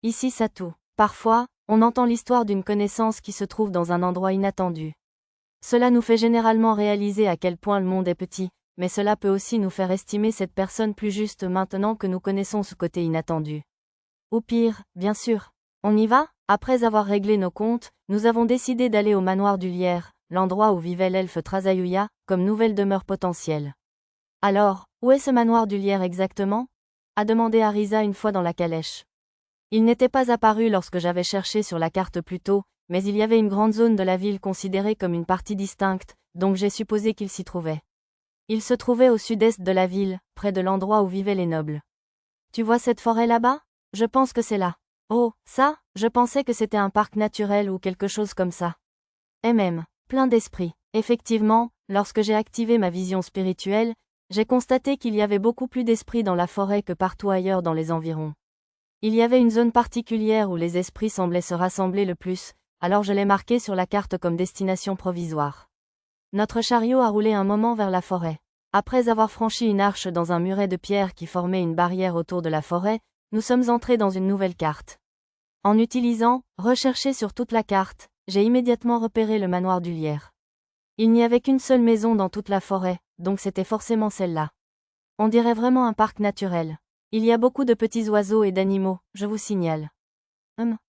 Ici Satou. Parfois, on entend l'histoire d'une connaissance qui se trouve dans un endroit inattendu. Cela nous fait généralement réaliser à quel point le monde est petit, mais cela peut aussi nous faire estimer cette personne plus juste maintenant que nous connaissons ce côté inattendu. Ou pire, bien sûr. On y va? Après avoir réglé nos comptes, nous avons décidé d'aller au manoir du Lierre, l'endroit où vivait l'elfe Trazayuya, comme nouvelle demeure potentielle. Alors, où est ce manoir du Lierre exactement? A demandé Arisa une fois dans la calèche. Il n'était pas apparu lorsque j'avais cherché sur la carte plus tôt, mais il y avait une grande zone de la ville considérée comme une partie distincte, donc j'ai supposé qu'il s'y trouvait. Il se trouvait au sud-est de la ville, près de l'endroit où vivaient les nobles. Tu vois cette forêt là-bas? Je pense que c'est là. Oh, ça? Je pensais que c'était un parc naturel ou quelque chose comme ça. Et même, plein d'esprit. Effectivement, lorsque j'ai activé ma vision spirituelle, j'ai constaté qu'il y avait beaucoup plus d'esprits dans la forêt que partout ailleurs dans les environs. Il y avait une zone particulière où les esprits semblaient se rassembler le plus, alors je l'ai marqué sur la carte comme destination provisoire. Notre chariot a roulé un moment vers la forêt. Après avoir franchi une arche dans un muret de pierre qui formait une barrière autour de la forêt, nous sommes entrés dans une nouvelle carte. En utilisant « Rechercher sur toute la carte », j'ai immédiatement repéré le manoir du Lierre. Il n'y avait qu'une seule maison dans toute la forêt, donc c'était forcément celle-là. On dirait vraiment un parc naturel. Il y a beaucoup de petits oiseaux et d'animaux, je vous signale.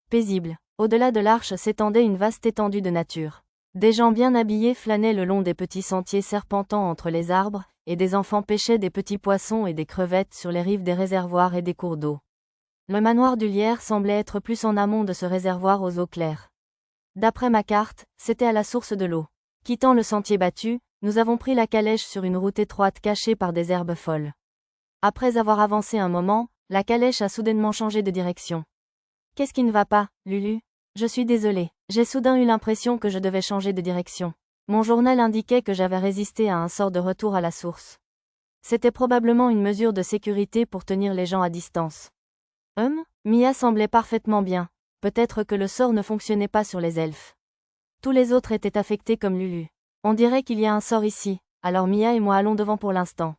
Paisible. Au-delà de l'arche s'étendait une vaste étendue de nature. Des gens bien habillés flânaient le long des petits sentiers serpentant entre les arbres, et des enfants pêchaient des petits poissons et des crevettes sur les rives des réservoirs et des cours d'eau. Le manoir du Lierre semblait être plus en amont de ce réservoir aux eaux claires. D'après ma carte, c'était à la source de l'eau. Quittant le sentier battu, nous avons pris la calèche sur une route étroite cachée par des herbes folles. Après avoir avancé un moment, la calèche a soudainement changé de direction. Qu'est-ce qui ne va pas, Lulu? Je suis désolée, j'ai soudain eu l'impression que je devais changer de direction. Mon journal indiquait que j'avais résisté à un sort de retour à la source. C'était probablement une mesure de sécurité pour tenir les gens à distance. Mia semblait parfaitement bien. Peut-être que le sort ne fonctionnait pas sur les elfes. Tous les autres étaient affectés comme Lulu. On dirait qu'il y a un sort ici, alors Mia et moi allons devant pour l'instant.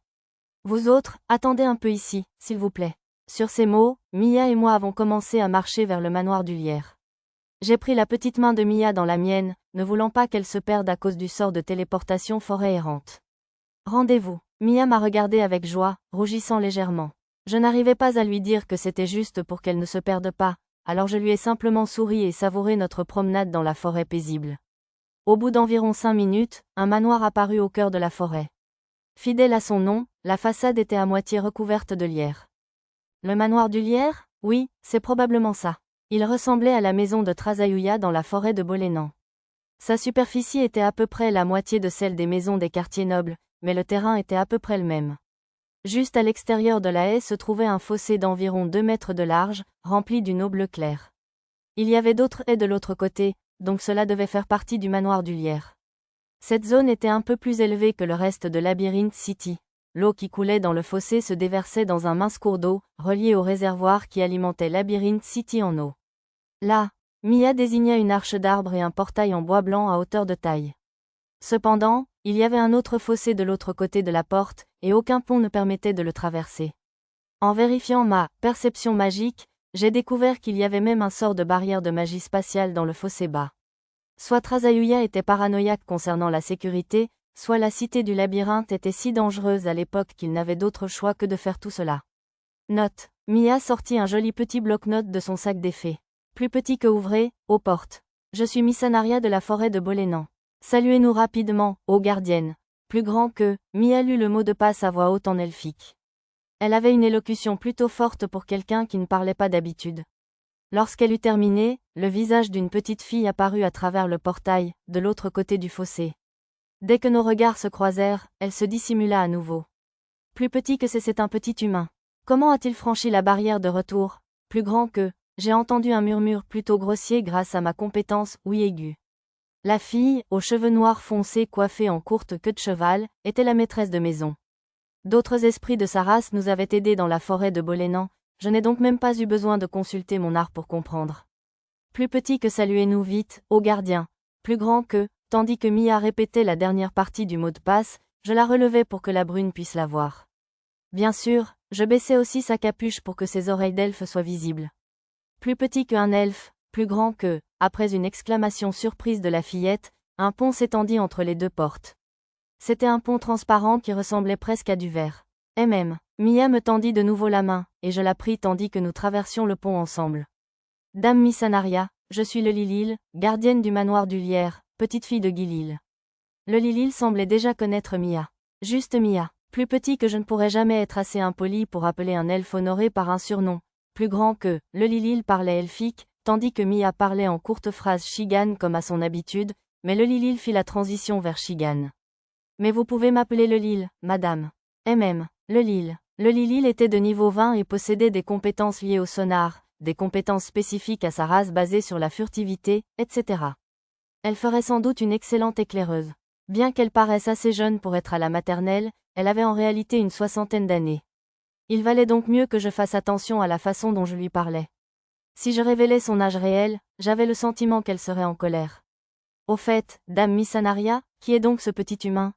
Vous autres, attendez un peu ici, s'il vous plaît. Sur ces mots, Mia et moi avons commencé à marcher vers le manoir du Lierre. J'ai pris la petite main de Mia dans la mienne, ne voulant pas qu'elle se perde à cause du sort de téléportation forêt errante. Rendez-vous. Mia m'a regardé avec joie, rougissant légèrement. Je n'arrivais pas à lui dire que c'était juste pour qu'elle ne se perde pas, alors je lui ai simplement souri et savouré notre promenade dans la forêt paisible. Au bout d'environ 5 minutes, un manoir apparut au cœur de la forêt. Fidèle à son nom, la façade était à moitié recouverte de lierre. Le manoir du Lierre? Oui, c'est probablement ça. Il ressemblait à la maison de Trazayuya dans la forêt de Bolénan. Sa superficie était à peu près la moitié de celle des maisons des quartiers nobles, mais le terrain était à peu près le même. Juste à l'extérieur de la haie se trouvait un fossé d'environ 2 mètres de large, rempli d'une eau bleue claire. Il y avait d'autres haies de l'autre côté, donc cela devait faire partie du manoir du Lierre. Cette zone était un peu plus élevée que le reste de Labyrinth City. L'eau qui coulait dans le fossé se déversait dans un mince cours d'eau, relié au réservoir qui alimentait Labyrinth City en eau. Là, Mia désigna une arche d'arbre et un portail en bois blanc à hauteur de taille. Cependant, il y avait un autre fossé de l'autre côté de la porte, et aucun pont ne permettait de le traverser. En vérifiant ma perception magique, j'ai découvert qu'il y avait même un sort de barrière de magie spatiale dans le fossé bas. Soit Trazayuya était paranoïaque concernant la sécurité, soit la cité du labyrinthe était si dangereuse à l'époque qu'il n'avait d'autre choix que de faire tout cela. Note. Mia sortit un joli petit bloc-notes de son sac d'effets. Plus petit que ouvrez, aux portes. Je suis Missanaria de la forêt de Bolénan. Saluez-nous rapidement, ô gardienne. Plus grand que, Mia lut le mot de passe à voix haute en elfique. Elle avait une élocution plutôt forte pour quelqu'un qui ne parlait pas d'habitude. Lorsqu'elle eut terminé, le visage d'une petite fille apparut à travers le portail, de l'autre côté du fossé. Dès que nos regards se croisèrent, elle se dissimula à nouveau. Plus petit que c'est un petit humain. Comment a-t-il franchi la barrière de retour? Plus grand que, j'ai entendu un murmure plutôt grossier grâce à ma compétence oui aiguë. La fille, aux cheveux noirs foncés coiffée en courte queue de cheval, était la maîtresse de maison. D'autres esprits de sa race nous avaient aidés dans la forêt de Bolénan, je n'ai donc même pas eu besoin de consulter mon art pour comprendre. Plus petit que saluez-nous vite, ô gardien. Plus grand que, tandis que Mia répétait la dernière partie du mot de passe, je la relevais pour que la brune puisse la voir. Bien sûr, je baissais aussi sa capuche pour que ses oreilles d'elfe soient visibles. Plus petit qu'un elfe, plus grand que, après une exclamation surprise de la fillette, un pont s'étendit entre les deux portes. C'était un pont transparent qui ressemblait presque à du verre. Mia me tendit de nouveau la main, et je la pris tandis que nous traversions le pont ensemble. Dame Missanaria, je suis le Lilil, gardienne du manoir du Lierre, petite fille de Gilil. Le Lilil semblait déjà connaître Mia. Juste Mia, plus petit que je ne pourrais jamais être assez impoli pour appeler un elfe honoré par un surnom, plus grand que, le Lilil parlait elfique, tandis que Mia parlait en courtes phrases Shigan comme à son habitude, mais le Lilil fit la transition vers Shigan. Mais vous pouvez m'appeler le Lil, madame. Le Lil. Le Lilil était de niveau 20 et possédait des compétences liées au sonar, des compétences spécifiques à sa race basées sur la furtivité, etc. Elle ferait sans doute une excellente éclaireuse. Bien qu'elle paraisse assez jeune pour être à la maternelle, elle avait en réalité une 60aine d'années. Il valait donc mieux que je fasse attention à la façon dont je lui parlais. Si je révélais son âge réel, j'avais le sentiment qu'elle serait en colère. Au fait, Dame Missanaria, qui est donc ce petit humain?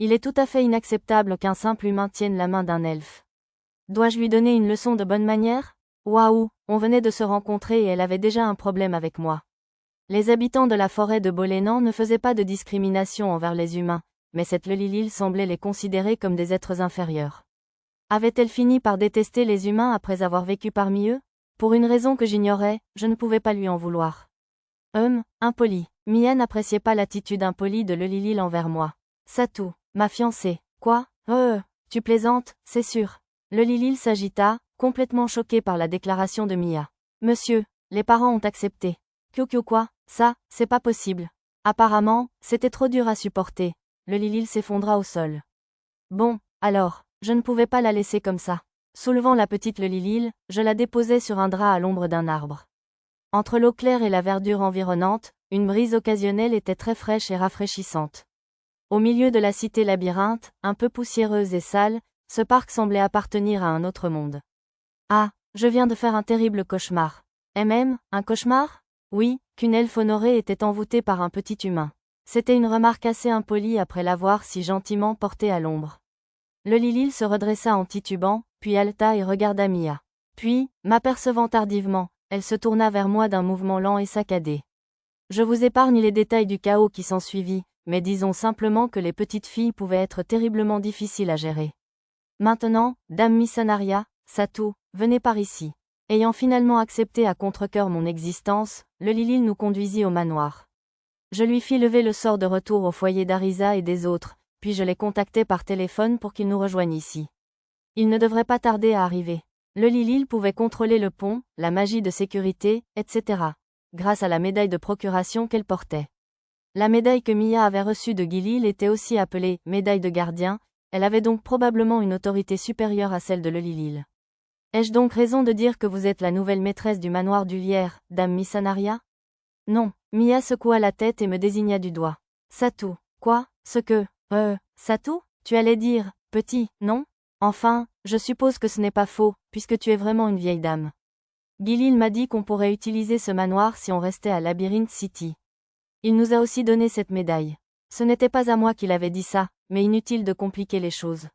Il est tout à fait inacceptable qu'un simple humain tienne la main d'un elfe. Dois-je lui donner une leçon de bonne manière? Waouh, on venait de se rencontrer et elle avait déjà un problème avec moi. Les habitants de la forêt de Bolénan ne faisaient pas de discrimination envers les humains, mais cette Lelilil semblait les considérer comme des êtres inférieurs. Avait-elle fini par détester les humains après avoir vécu parmi eux? Pour une raison que j'ignorais, je ne pouvais pas lui en vouloir. Impoli. Mia n'appréciait pas l'attitude impolie de Lelilil envers moi. Satou, ma fiancée. Quoi? Tu plaisantes, c'est sûr. Lelilil s'agita, complètement choqué par la déclaration de Mia. Monsieur, les parents ont accepté. Quoi? Ça, c'est pas possible. Apparemment, c'était trop dur à supporter. Lelilil s'effondra au sol. Bon, alors, je ne pouvais pas la laisser comme ça. Soulevant la petite Lelilil, je la déposai sur un drap à l'ombre d'un arbre. Entre l'eau claire et la verdure environnante, une brise occasionnelle était très fraîche et rafraîchissante. Au milieu de la cité labyrinthe, un peu poussiéreuse et sale, ce parc semblait appartenir à un autre monde. Ah, je viens de faire un terrible cauchemar. Un cauchemar? Oui, qu'une elfe honorée était envoûtée par un petit humain. C'était une remarque assez impolie après l'avoir si gentiment portée à l'ombre. Le Lilil se redressa en titubant, puis haleta et regarda Mia. Puis, m'apercevant tardivement, elle se tourna vers moi d'un mouvement lent et saccadé. Je vous épargne les détails du chaos qui s'ensuivit, mais disons simplement que les petites filles pouvaient être terriblement difficiles à gérer. Maintenant, Dame Missanaria, Satou, venez par ici. Ayant finalement accepté à contre-cœur mon existence, le Lilil nous conduisit au manoir. Je lui fis lever le sort de retour au foyer d'Arisa et des autres, puis je les contactai par téléphone pour qu'ils nous rejoignent ici. Ils ne devraient pas tarder à arriver. Le Lilil pouvait contrôler le pont, la magie de sécurité, etc. grâce à la médaille de procuration qu'elle portait. La médaille que Mia avait reçue de Gilil était aussi appelée « médaille de gardien », elle avait donc probablement une autorité supérieure à celle de le Lilil. Ai-je donc raison de dire que vous êtes la nouvelle maîtresse du manoir du Lierre, Dame Missanaria? Non, Mia secoua la tête et me désigna du doigt. Satou, quoi, ce que, Satou, tu allais dire, petit, non? Enfin, je suppose que ce n'est pas faux, puisque tu es vraiment une vieille dame. Gilil m'a dit qu'on pourrait utiliser ce manoir si on restait à Labyrinth City. Il nous a aussi donné cette médaille. Ce n'était pas à moi qu'il avait dit ça, mais inutile de compliquer les choses.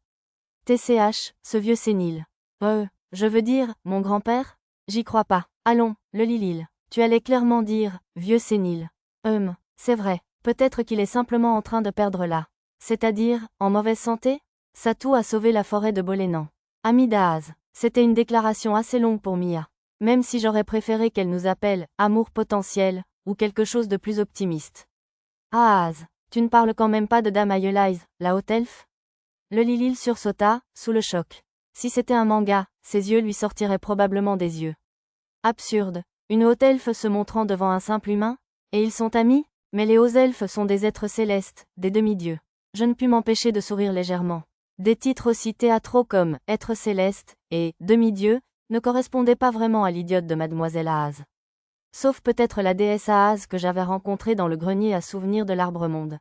TCH, ce vieux sénile. Je veux dire, mon grand-père? J'y crois pas. Allons, le Lilil. Tu allais clairement dire, vieux sénile. C'est vrai, peut-être qu'il est simplement en train de perdre là. C'est-à-dire, en mauvaise santé? Satou a sauvé la forêt de Bolénan. Ami d'Aaz. C'était une déclaration assez longue pour Mia. Même si j'aurais préféré qu'elle nous appelle « amour potentiel » ou quelque chose de plus optimiste. Aaz, tu ne parles quand même pas de Dame Ayelise, la haute elfe? Le Lilil sursauta, sous le choc. Si c'était un manga, ses yeux lui sortiraient probablement des yeux. Absurde. Une haute elfe se montrant devant un simple humain? Et ils sont amis? Mais les hauts elfes sont des êtres célestes, des demi-dieux. Je ne pus m'empêcher de sourire légèrement. Des titres aussi théâtraux comme « être céleste » et « demi-dieu » ne correspondaient pas vraiment à l'idiote de Mademoiselle Aaz. Sauf peut-être la déesse Aaz que j'avais rencontrée dans le grenier à souvenirs de l'Arbre-Monde.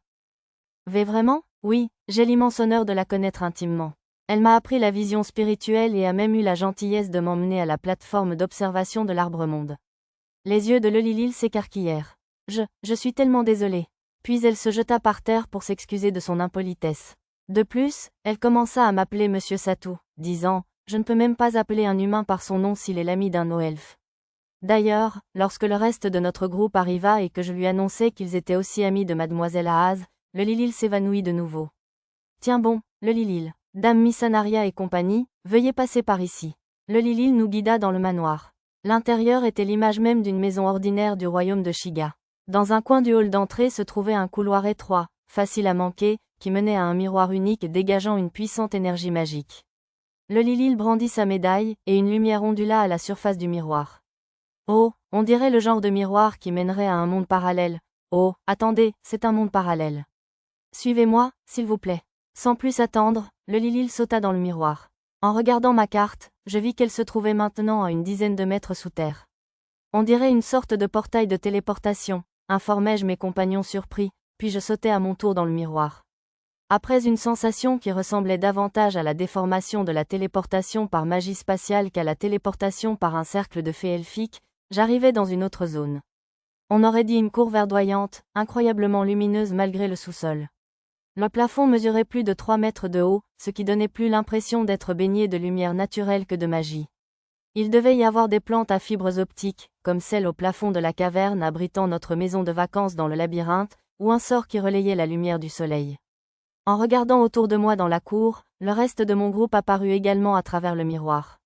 Vraiment? Oui, j'ai l'immense honneur de la connaître intimement. Elle m'a appris la vision spirituelle et a même eu la gentillesse de m'emmener à la plateforme d'observation de l'Arbre-Monde. Les yeux de le Lilil s'écarquillèrent. Je suis tellement désolée. Puis elle se jeta par terre pour s'excuser de son impolitesse. De plus, elle commença à m'appeler Monsieur Satou, disant « Je ne peux même pas appeler un humain par son nom s'il est l'ami d'un no-elfe. » D'ailleurs, lorsque le reste de notre groupe arriva et que je lui annonçai qu'ils étaient aussi amis de mademoiselle Haaz, le Lilil s'évanouit de nouveau. Tiens bon, le Lilil. Dame Missanaria et compagnie, veuillez passer par ici. Le Lilil nous guida dans le manoir. L'intérieur était l'image même d'une maison ordinaire du royaume de Shiga. Dans un coin du hall d'entrée se trouvait un couloir étroit, facile à manquer, qui menait à un miroir unique dégageant une puissante énergie magique. Le Lilil brandit sa médaille, et une lumière ondula à la surface du miroir. Oh, on dirait le genre de miroir qui mènerait à un monde parallèle. Oh, attendez, c'est un monde parallèle. Suivez-moi, s'il vous plaît. Sans plus attendre, le Lilil sauta dans le miroir. En regardant ma carte, je vis qu'elle se trouvait maintenant à une dizaine de mètres sous terre. On dirait une sorte de portail de téléportation, informai-je mes compagnons surpris, puis je sautai à mon tour dans le miroir. Après une sensation qui ressemblait davantage à la déformation de la téléportation par magie spatiale qu'à la téléportation par un cercle de fées elfiques, j'arrivais dans une autre zone. On aurait dit une cour verdoyante, incroyablement lumineuse malgré le sous-sol. Le plafond mesurait plus de 3 mètres de haut, ce qui donnait plus l'impression d'être baigné de lumière naturelle que de magie. Il devait y avoir des plantes à fibres optiques, comme celle au plafond de la caverne abritant notre maison de vacances dans le labyrinthe, ou un sort qui relayait la lumière du soleil. En regardant autour de moi dans la cour, le reste de mon groupe apparut également à travers le miroir.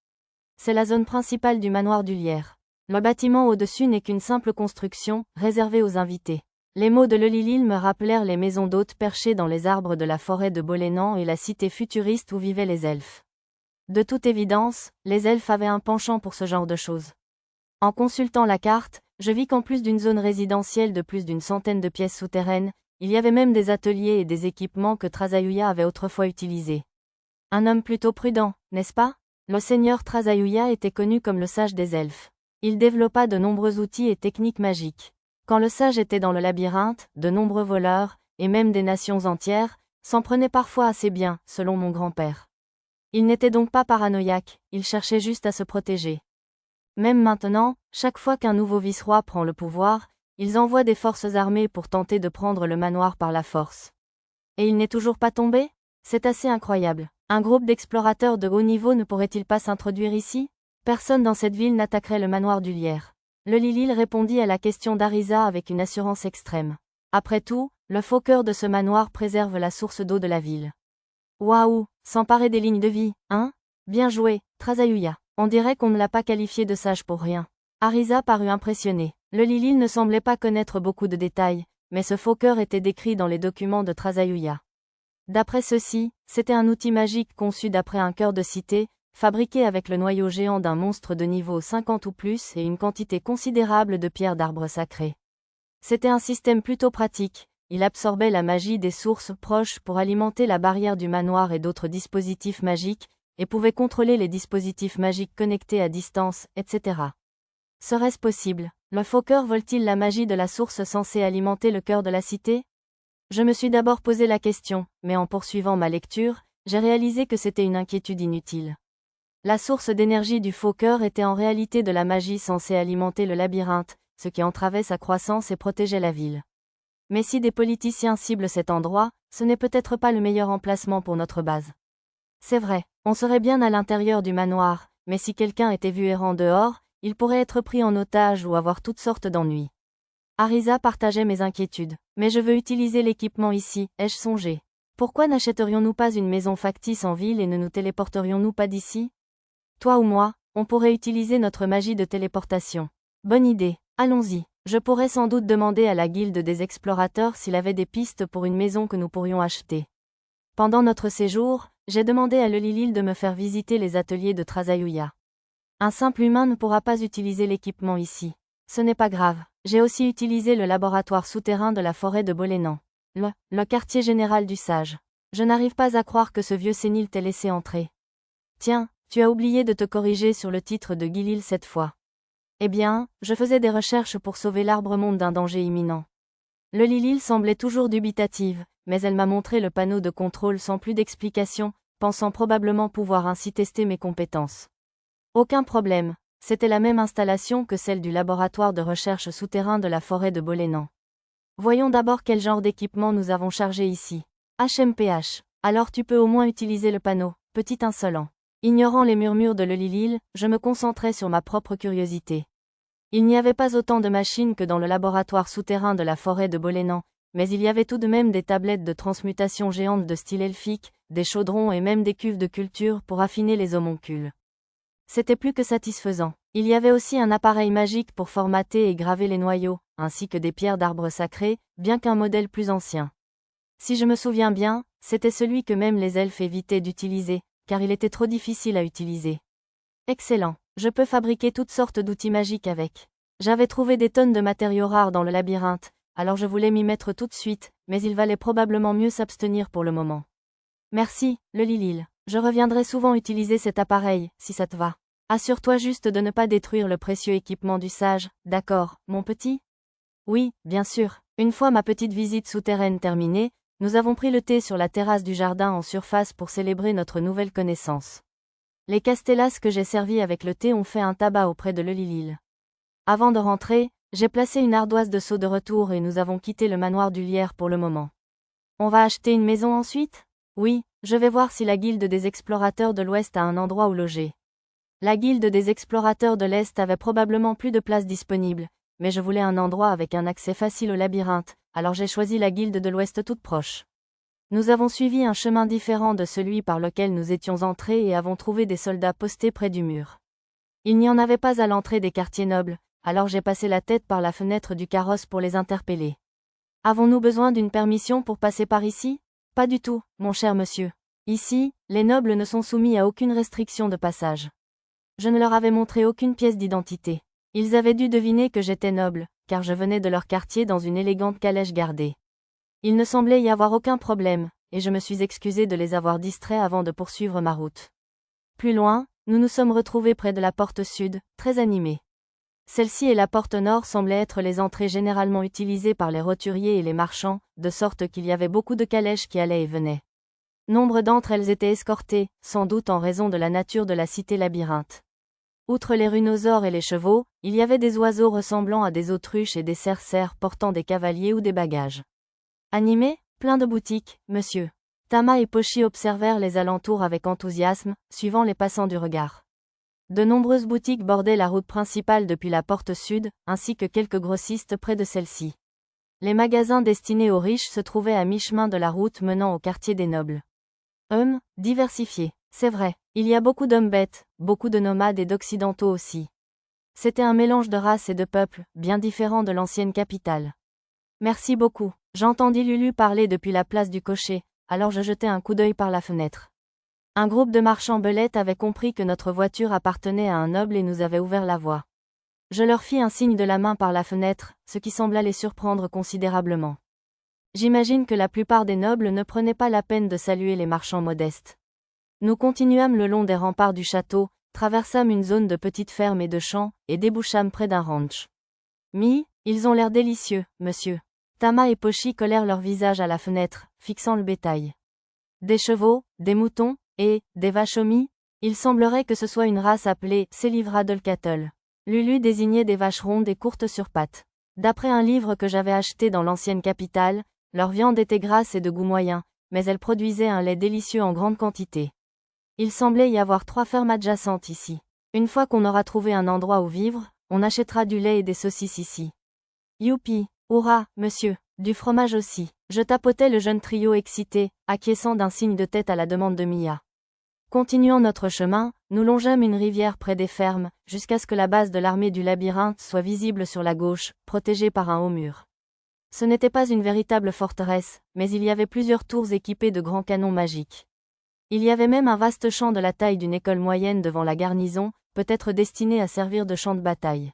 C'est la zone principale du manoir du Lierre. Le bâtiment au-dessus n'est qu'une simple construction, réservée aux invités. Les mots de Le Lilil me rappelèrent les maisons d'hôtes perchées dans les arbres de la forêt de Bolénan et la cité futuriste où vivaient les elfes. De toute évidence, les elfes avaient un penchant pour ce genre de choses. En consultant la carte, je vis qu'en plus d'une zone résidentielle de plus d'une centaine de pièces souterraines, il y avait même des ateliers et des équipements que Trazayuya avait autrefois utilisés. Un homme plutôt prudent, n'est-ce pas? Le seigneur Trazayuya était connu comme le sage des elfes. Il développa de nombreux outils et techniques magiques. Quand le sage était dans le labyrinthe, de nombreux voleurs, et même des nations entières, s'en prenaient parfois assez bien, selon mon grand-père. Il n'était donc pas paranoïaque, il cherchait juste à se protéger. Même maintenant, chaque fois qu'un nouveau vice-roi prend le pouvoir, ils envoient des forces armées pour tenter de prendre le manoir par la force. Et il n'est toujours pas tombé? C'est assez incroyable. Un groupe d'explorateurs de haut niveau ne pourrait-il pas s'introduire ici? Personne dans cette ville n'attaquerait le manoir du Lierre. Le Lilil répondit à la question d'Arisa avec une assurance extrême. Après tout, le faux cœur de ce manoir préserve la source d'eau de la ville. Waouh, s'emparer des lignes de vie, hein? Bien joué, Trazayuya. On dirait qu'on ne l'a pas qualifié de sage pour rien. Arisa parut impressionnée. Le Lilil ne semblait pas connaître beaucoup de détails, mais ce faux cœur était décrit dans les documents de Trazayuya. D'après ceci, c'était un outil magique conçu d'après un cœur de cité, fabriqué avec le noyau géant d'un monstre de niveau 50 ou plus et une quantité considérable de pierres d'arbres sacrés. C'était un système plutôt pratique, il absorbait la magie des sources proches pour alimenter la barrière du manoir et d'autres dispositifs magiques, et pouvait contrôler les dispositifs magiques connectés à distance, etc. Serait-ce possible? Le faux cœur vole-t-il la magie de la source censée alimenter le cœur de la cité? Je me suis d'abord posé la question, mais en poursuivant ma lecture, j'ai réalisé que c'était une inquiétude inutile. La source d'énergie du faux cœur était en réalité de la magie censée alimenter le labyrinthe, ce qui entravait sa croissance et protégeait la ville. Mais si des politiciens ciblent cet endroit, ce n'est peut-être pas le meilleur emplacement pour notre base. C'est vrai, on serait bien à l'intérieur du manoir, mais si quelqu'un était vu errant dehors, il pourrait être pris en otage ou avoir toutes sortes d'ennuis. Arisa partageait mes inquiétudes. Mais je veux utiliser l'équipement ici, ai-je songé. Pourquoi n'achèterions-nous pas une maison factice en ville et ne nous téléporterions-nous pas d'ici? Toi ou moi, on pourrait utiliser notre magie de téléportation. Bonne idée, allons-y. Je pourrais sans doute demander à la guilde des explorateurs s'il avait des pistes pour une maison que nous pourrions acheter. Pendant notre séjour, j'ai demandé à Le Lilil de me faire visiter les ateliers de Trazayuya. Un simple humain ne pourra pas utiliser l'équipement ici. Ce n'est pas grave, j'ai aussi utilisé le laboratoire souterrain de la forêt de Bolénan. Le quartier général du sage. Je n'arrive pas à croire que ce vieux sénile t'ait laissé entrer. Tiens, tu as oublié de te corriger sur le titre de Guilil cette fois. Eh bien, je faisais des recherches pour sauver l'arbre-monde d'un danger imminent. Le Lilil semblait toujours dubitative, mais elle m'a montré le panneau de contrôle sans plus d'explication, pensant probablement pouvoir ainsi tester mes compétences. Aucun problème, c'était la même installation que celle du laboratoire de recherche souterrain de la forêt de Bolénan. Voyons d'abord quel genre d'équipement nous avons chargé ici. HMPH. Alors tu peux au moins utiliser le panneau, petit insolent. Ignorant les murmures de Le Lilil, je me concentrais sur ma propre curiosité. Il n'y avait pas autant de machines que dans le laboratoire souterrain de la forêt de Bolénan, mais il y avait tout de même des tablettes de transmutation géantes de style elfique, des chaudrons et même des cuves de culture pour affiner les homoncules. C'était plus que satisfaisant. Il y avait aussi un appareil magique pour formater et graver les noyaux, ainsi que des pierres d'arbres sacrés, bien qu'un modèle plus ancien. Si je me souviens bien, c'était celui que même les elfes évitaient d'utiliser, car il était trop difficile à utiliser. Excellent. Je peux fabriquer toutes sortes d'outils magiques avec. J'avais trouvé des tonnes de matériaux rares dans le labyrinthe, alors je voulais m'y mettre tout de suite, mais il valait probablement mieux s'abstenir pour le moment. Merci, le Lilil. Je reviendrai souvent utiliser cet appareil, si ça te va. Assure-toi juste de ne pas détruire le précieux équipement du sage, d'accord, mon petit? Oui, bien sûr. Une fois ma petite visite souterraine terminée, nous avons pris le thé sur la terrasse du jardin en surface pour célébrer notre nouvelle connaissance. Les castellas que j'ai servis avec le thé ont fait un tabac auprès de Lelilil. Avant de rentrer, j'ai placé une ardoise de seau de retour et nous avons quitté le manoir du Lierre pour le moment. On va acheter une maison ensuite? Oui, je vais voir si la guilde des explorateurs de l'Ouest a un endroit où loger. La guilde des explorateurs de l'Est avait probablement plus de place disponible, mais je voulais un endroit avec un accès facile au labyrinthe, alors j'ai choisi la guilde de l'Ouest toute proche. Nous avons suivi un chemin différent de celui par lequel nous étions entrés et avons trouvé des soldats postés près du mur. Il n'y en avait pas à l'entrée des quartiers nobles, alors j'ai passé la tête par la fenêtre du carrosse pour les interpeller. Avons-nous besoin d'une permission pour passer par ici? Pas du tout, mon cher monsieur. Ici, les nobles ne sont soumis à aucune restriction de passage. Je ne leur avais montré aucune pièce d'identité. Ils avaient dû deviner que j'étais noble, car je venais de leur quartier dans une élégante calèche gardée. Il ne semblait y avoir aucun problème, et je me suis excusé de les avoir distraits avant de poursuivre ma route. Plus loin, nous nous sommes retrouvés près de la porte sud, très animée. Celle-ci et la porte nord semblaient être les entrées généralement utilisées par les roturiers et les marchands, de sorte qu'il y avait beaucoup de calèches qui allaient et venaient. Nombre d'entre elles étaient escortées, sans doute en raison de la nature de la cité labyrinthe. Outre les rhinosaures et les chevaux, il y avait des oiseaux ressemblant à des autruches et des cercers portant des cavaliers ou des bagages. Animé, plein de boutiques, monsieur. Tama et Pochi observèrent les alentours avec enthousiasme, suivant les passants du regard. De nombreuses boutiques bordaient la route principale depuis la porte sud, ainsi que quelques grossistes près de celle-ci. Les magasins destinés aux riches se trouvaient à mi-chemin de la route menant au quartier des nobles. Diversifié, c'est vrai, il y a beaucoup d'hommes bêtes, beaucoup de nomades et d'occidentaux aussi. C'était un mélange de races et de peuples, bien différent de l'ancienne capitale. Merci beaucoup, j'entendis Lulu parler depuis la place du cocher, alors je jetai un coup d'œil par la fenêtre. Un groupe de marchands belettes avait compris que notre voiture appartenait à un noble et nous avait ouvert la voie. Je leur fis un signe de la main par la fenêtre, ce qui sembla les surprendre considérablement. J'imagine que la plupart des nobles ne prenaient pas la peine de saluer les marchands modestes. Nous continuâmes le long des remparts du château, traversâmes une zone de petites fermes et de champs, et débouchâmes près d'un ranch. Ils ont l'air délicieux, monsieur. Tama et Pochi collèrent leur visage à la fenêtre, fixant le bétail. Des chevaux, des moutons, et des vaches Omi? Il semblerait que ce soit une race appelée Selivradle Cattle. Lulu désignait des vaches rondes et courtes sur pattes. D'après un livre que j'avais acheté dans l'ancienne capitale, leur viande était grasse et de goût moyen, mais elle produisait un lait délicieux en grande quantité. Il semblait y avoir 3 fermes adjacentes ici. Une fois qu'on aura trouvé un endroit où vivre, on achètera du lait et des saucisses ici. Youpi, hurrah, monsieur, du fromage aussi. Je tapotais le jeune trio excité, acquiesçant d'un signe de tête à la demande de Mia. Continuant notre chemin, nous longeâmes une rivière près des fermes, jusqu'à ce que la base de l'armée du labyrinthe soit visible sur la gauche, protégée par un haut mur. Ce n'était pas une véritable forteresse, mais il y avait plusieurs tours équipées de grands canons magiques. Il y avait même un vaste champ de la taille d'une école moyenne devant la garnison, peut-être destiné à servir de champ de bataille.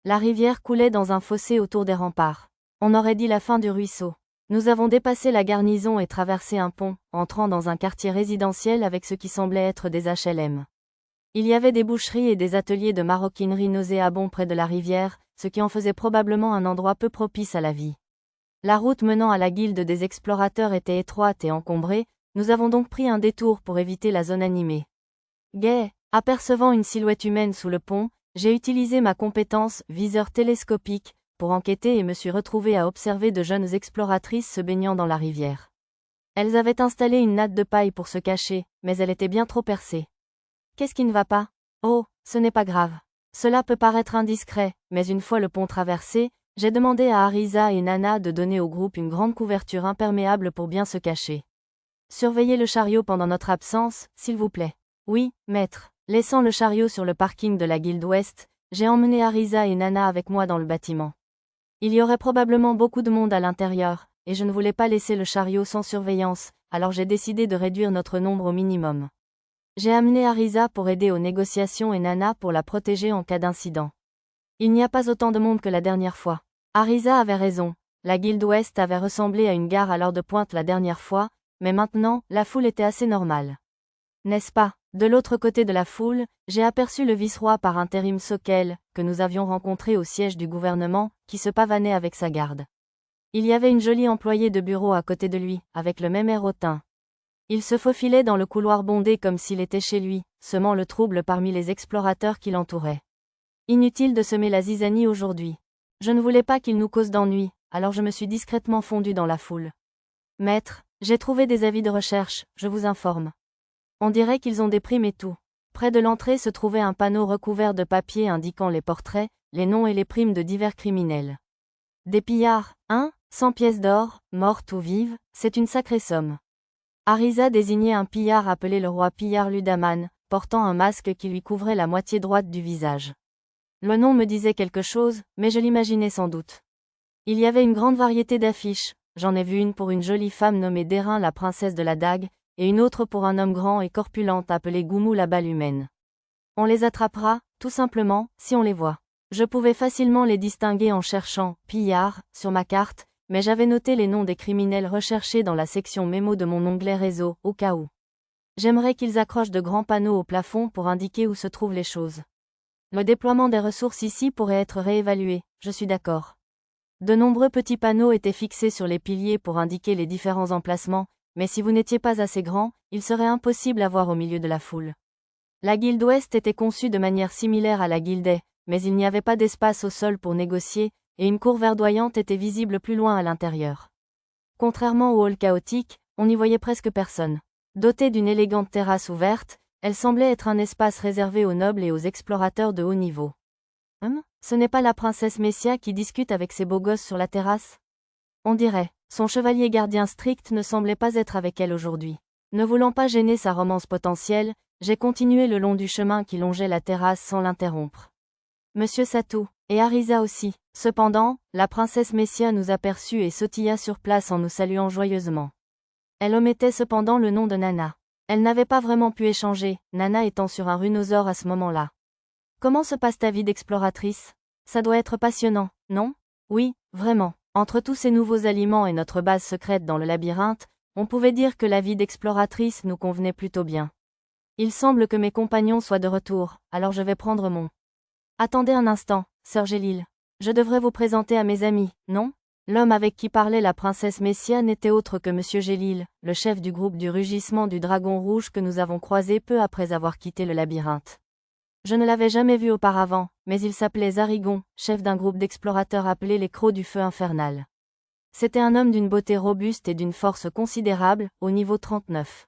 La rivière coulait dans un fossé autour des remparts. On aurait dit la fin du ruisseau. Nous avons dépassé la garnison et traversé un pont, entrant dans un quartier résidentiel avec ce qui semblait être des HLM. Il y avait des boucheries et des ateliers de maroquinerie nauséabonds près de la rivière, ce qui en faisait probablement un endroit peu propice à la vie. La route menant à la guilde des explorateurs était étroite et encombrée, nous avons donc pris un détour pour éviter la zone animée. Gai, apercevant une silhouette humaine sous le pont, j'ai utilisé ma compétence viseur télescopique pour enquêter et me suis retrouvé à observer de jeunes exploratrices se baignant dans la rivière. Elles avaient installé une natte de paille pour se cacher, mais elle était bien trop percée. Qu'est-ce qui ne va pas? Oh, ce n'est pas grave. Cela peut paraître indiscret, mais une fois le pont traversé, j'ai demandé à Arisa et Nana de donner au groupe une grande couverture imperméable pour bien se cacher. Surveillez le chariot pendant notre absence, s'il vous plaît. Oui, maître. Laissant le chariot sur le parking de la Guilde Ouest, j'ai emmené Arisa et Nana avec moi dans le bâtiment. Il y aurait probablement beaucoup de monde à l'intérieur, et je ne voulais pas laisser le chariot sans surveillance, alors j'ai décidé de réduire notre nombre au minimum. J'ai amené Arisa pour aider aux négociations et Nana pour la protéger en cas d'incident. Il n'y a pas autant de monde que la dernière fois. Arisa avait raison, la Guilde Ouest avait ressemblé à une gare à l'heure de pointe la dernière fois, mais maintenant, la foule était assez normale. N'est-ce pas? De l'autre côté de la foule, j'ai aperçu le vice-roi par intérim Sokel, que nous avions rencontré au siège du gouvernement, qui se pavanait avec sa garde. Il y avait une jolie employée de bureau à côté de lui, avec le même air hautain. Il se faufilait dans le couloir bondé comme s'il était chez lui, semant le trouble parmi les explorateurs qui l'entouraient. Inutile de semer la zizanie aujourd'hui. Je ne voulais pas qu'il nous cause d'ennui, alors je me suis discrètement fondu dans la foule. Maître, j'ai trouvé des avis de recherche, je vous informe. On dirait qu'ils ont des primes et tout. Près de l'entrée se trouvait un panneau recouvert de papier indiquant les portraits, les noms et les primes de divers criminels. Des pillards, 100 pièces d'or, mortes ou vives, c'est une sacrée somme. Arisa désignait un pillard appelé le roi Pillard Ludaman, portant un masque qui lui couvrait la moitié droite du visage. Le nom me disait quelque chose, mais je l'imaginais sans doute. Il y avait une grande variété d'affiches, j'en ai vu une pour une jolie femme nommée Dérin la princesse de la dague, et une autre pour un homme grand et corpulent appelé Goumou la balle humaine. On les attrapera, tout simplement, si on les voit. Je pouvais facilement les distinguer en cherchant « pillard » sur ma carte, mais j'avais noté les noms des criminels recherchés dans la section mémo de mon onglet réseau, au cas où. J'aimerais qu'ils accrochent de grands panneaux au plafond pour indiquer où se trouvent les choses. Le déploiement des ressources ici pourrait être réévalué, je suis d'accord. De nombreux petits panneaux étaient fixés sur les piliers pour indiquer les différents emplacements, mais si vous n'étiez pas assez grand, il serait impossible à voir au milieu de la foule. La Guilde Ouest était conçue de manière similaire à la Guilde, mais il n'y avait pas d'espace au sol pour négocier, et une cour verdoyante était visible plus loin à l'intérieur. Contrairement au hall chaotique, on n'y voyait presque personne. Dotée d'une élégante terrasse ouverte, elle semblait être un espace réservé aux nobles et aux explorateurs de haut niveau. Ce n'est pas la princesse Messia qui discute avec ses beaux gosses sur la terrasse? On dirait. Son chevalier gardien strict ne semblait pas être avec elle aujourd'hui. Ne voulant pas gêner sa romance potentielle, j'ai continué le long du chemin qui longeait la terrasse sans l'interrompre. Monsieur Satou, et Arisa aussi. Cependant, la princesse Messia nous aperçut et sautilla sur place en nous saluant joyeusement. Elle omettait cependant le nom de Nana. Elle n'avait pas vraiment pu échanger, Nana étant sur un rhinosaure à ce moment-là. Comment se passe ta vie d'exploratrice? Ça doit être passionnant, non? Oui, vraiment. Entre tous ces nouveaux aliments et notre base secrète dans le labyrinthe, on pouvait dire que la vie d'exploratrice nous convenait plutôt bien. Il semble que mes compagnons soient de retour, alors je vais prendre mon. Attendez un instant, sœur Gélil. Je devrais vous présenter à mes amis, non? L'homme avec qui parlait la princesse Messia n'était autre que Monsieur Gélil, le chef du groupe du rugissement du dragon rouge que nous avons croisé peu après avoir quitté le labyrinthe. Je ne l'avais jamais vu auparavant, mais il s'appelait Zarigon, chef d'un groupe d'explorateurs appelé les Crocs du Feu Infernal. C'était un homme d'une beauté robuste et d'une force considérable, au niveau 39.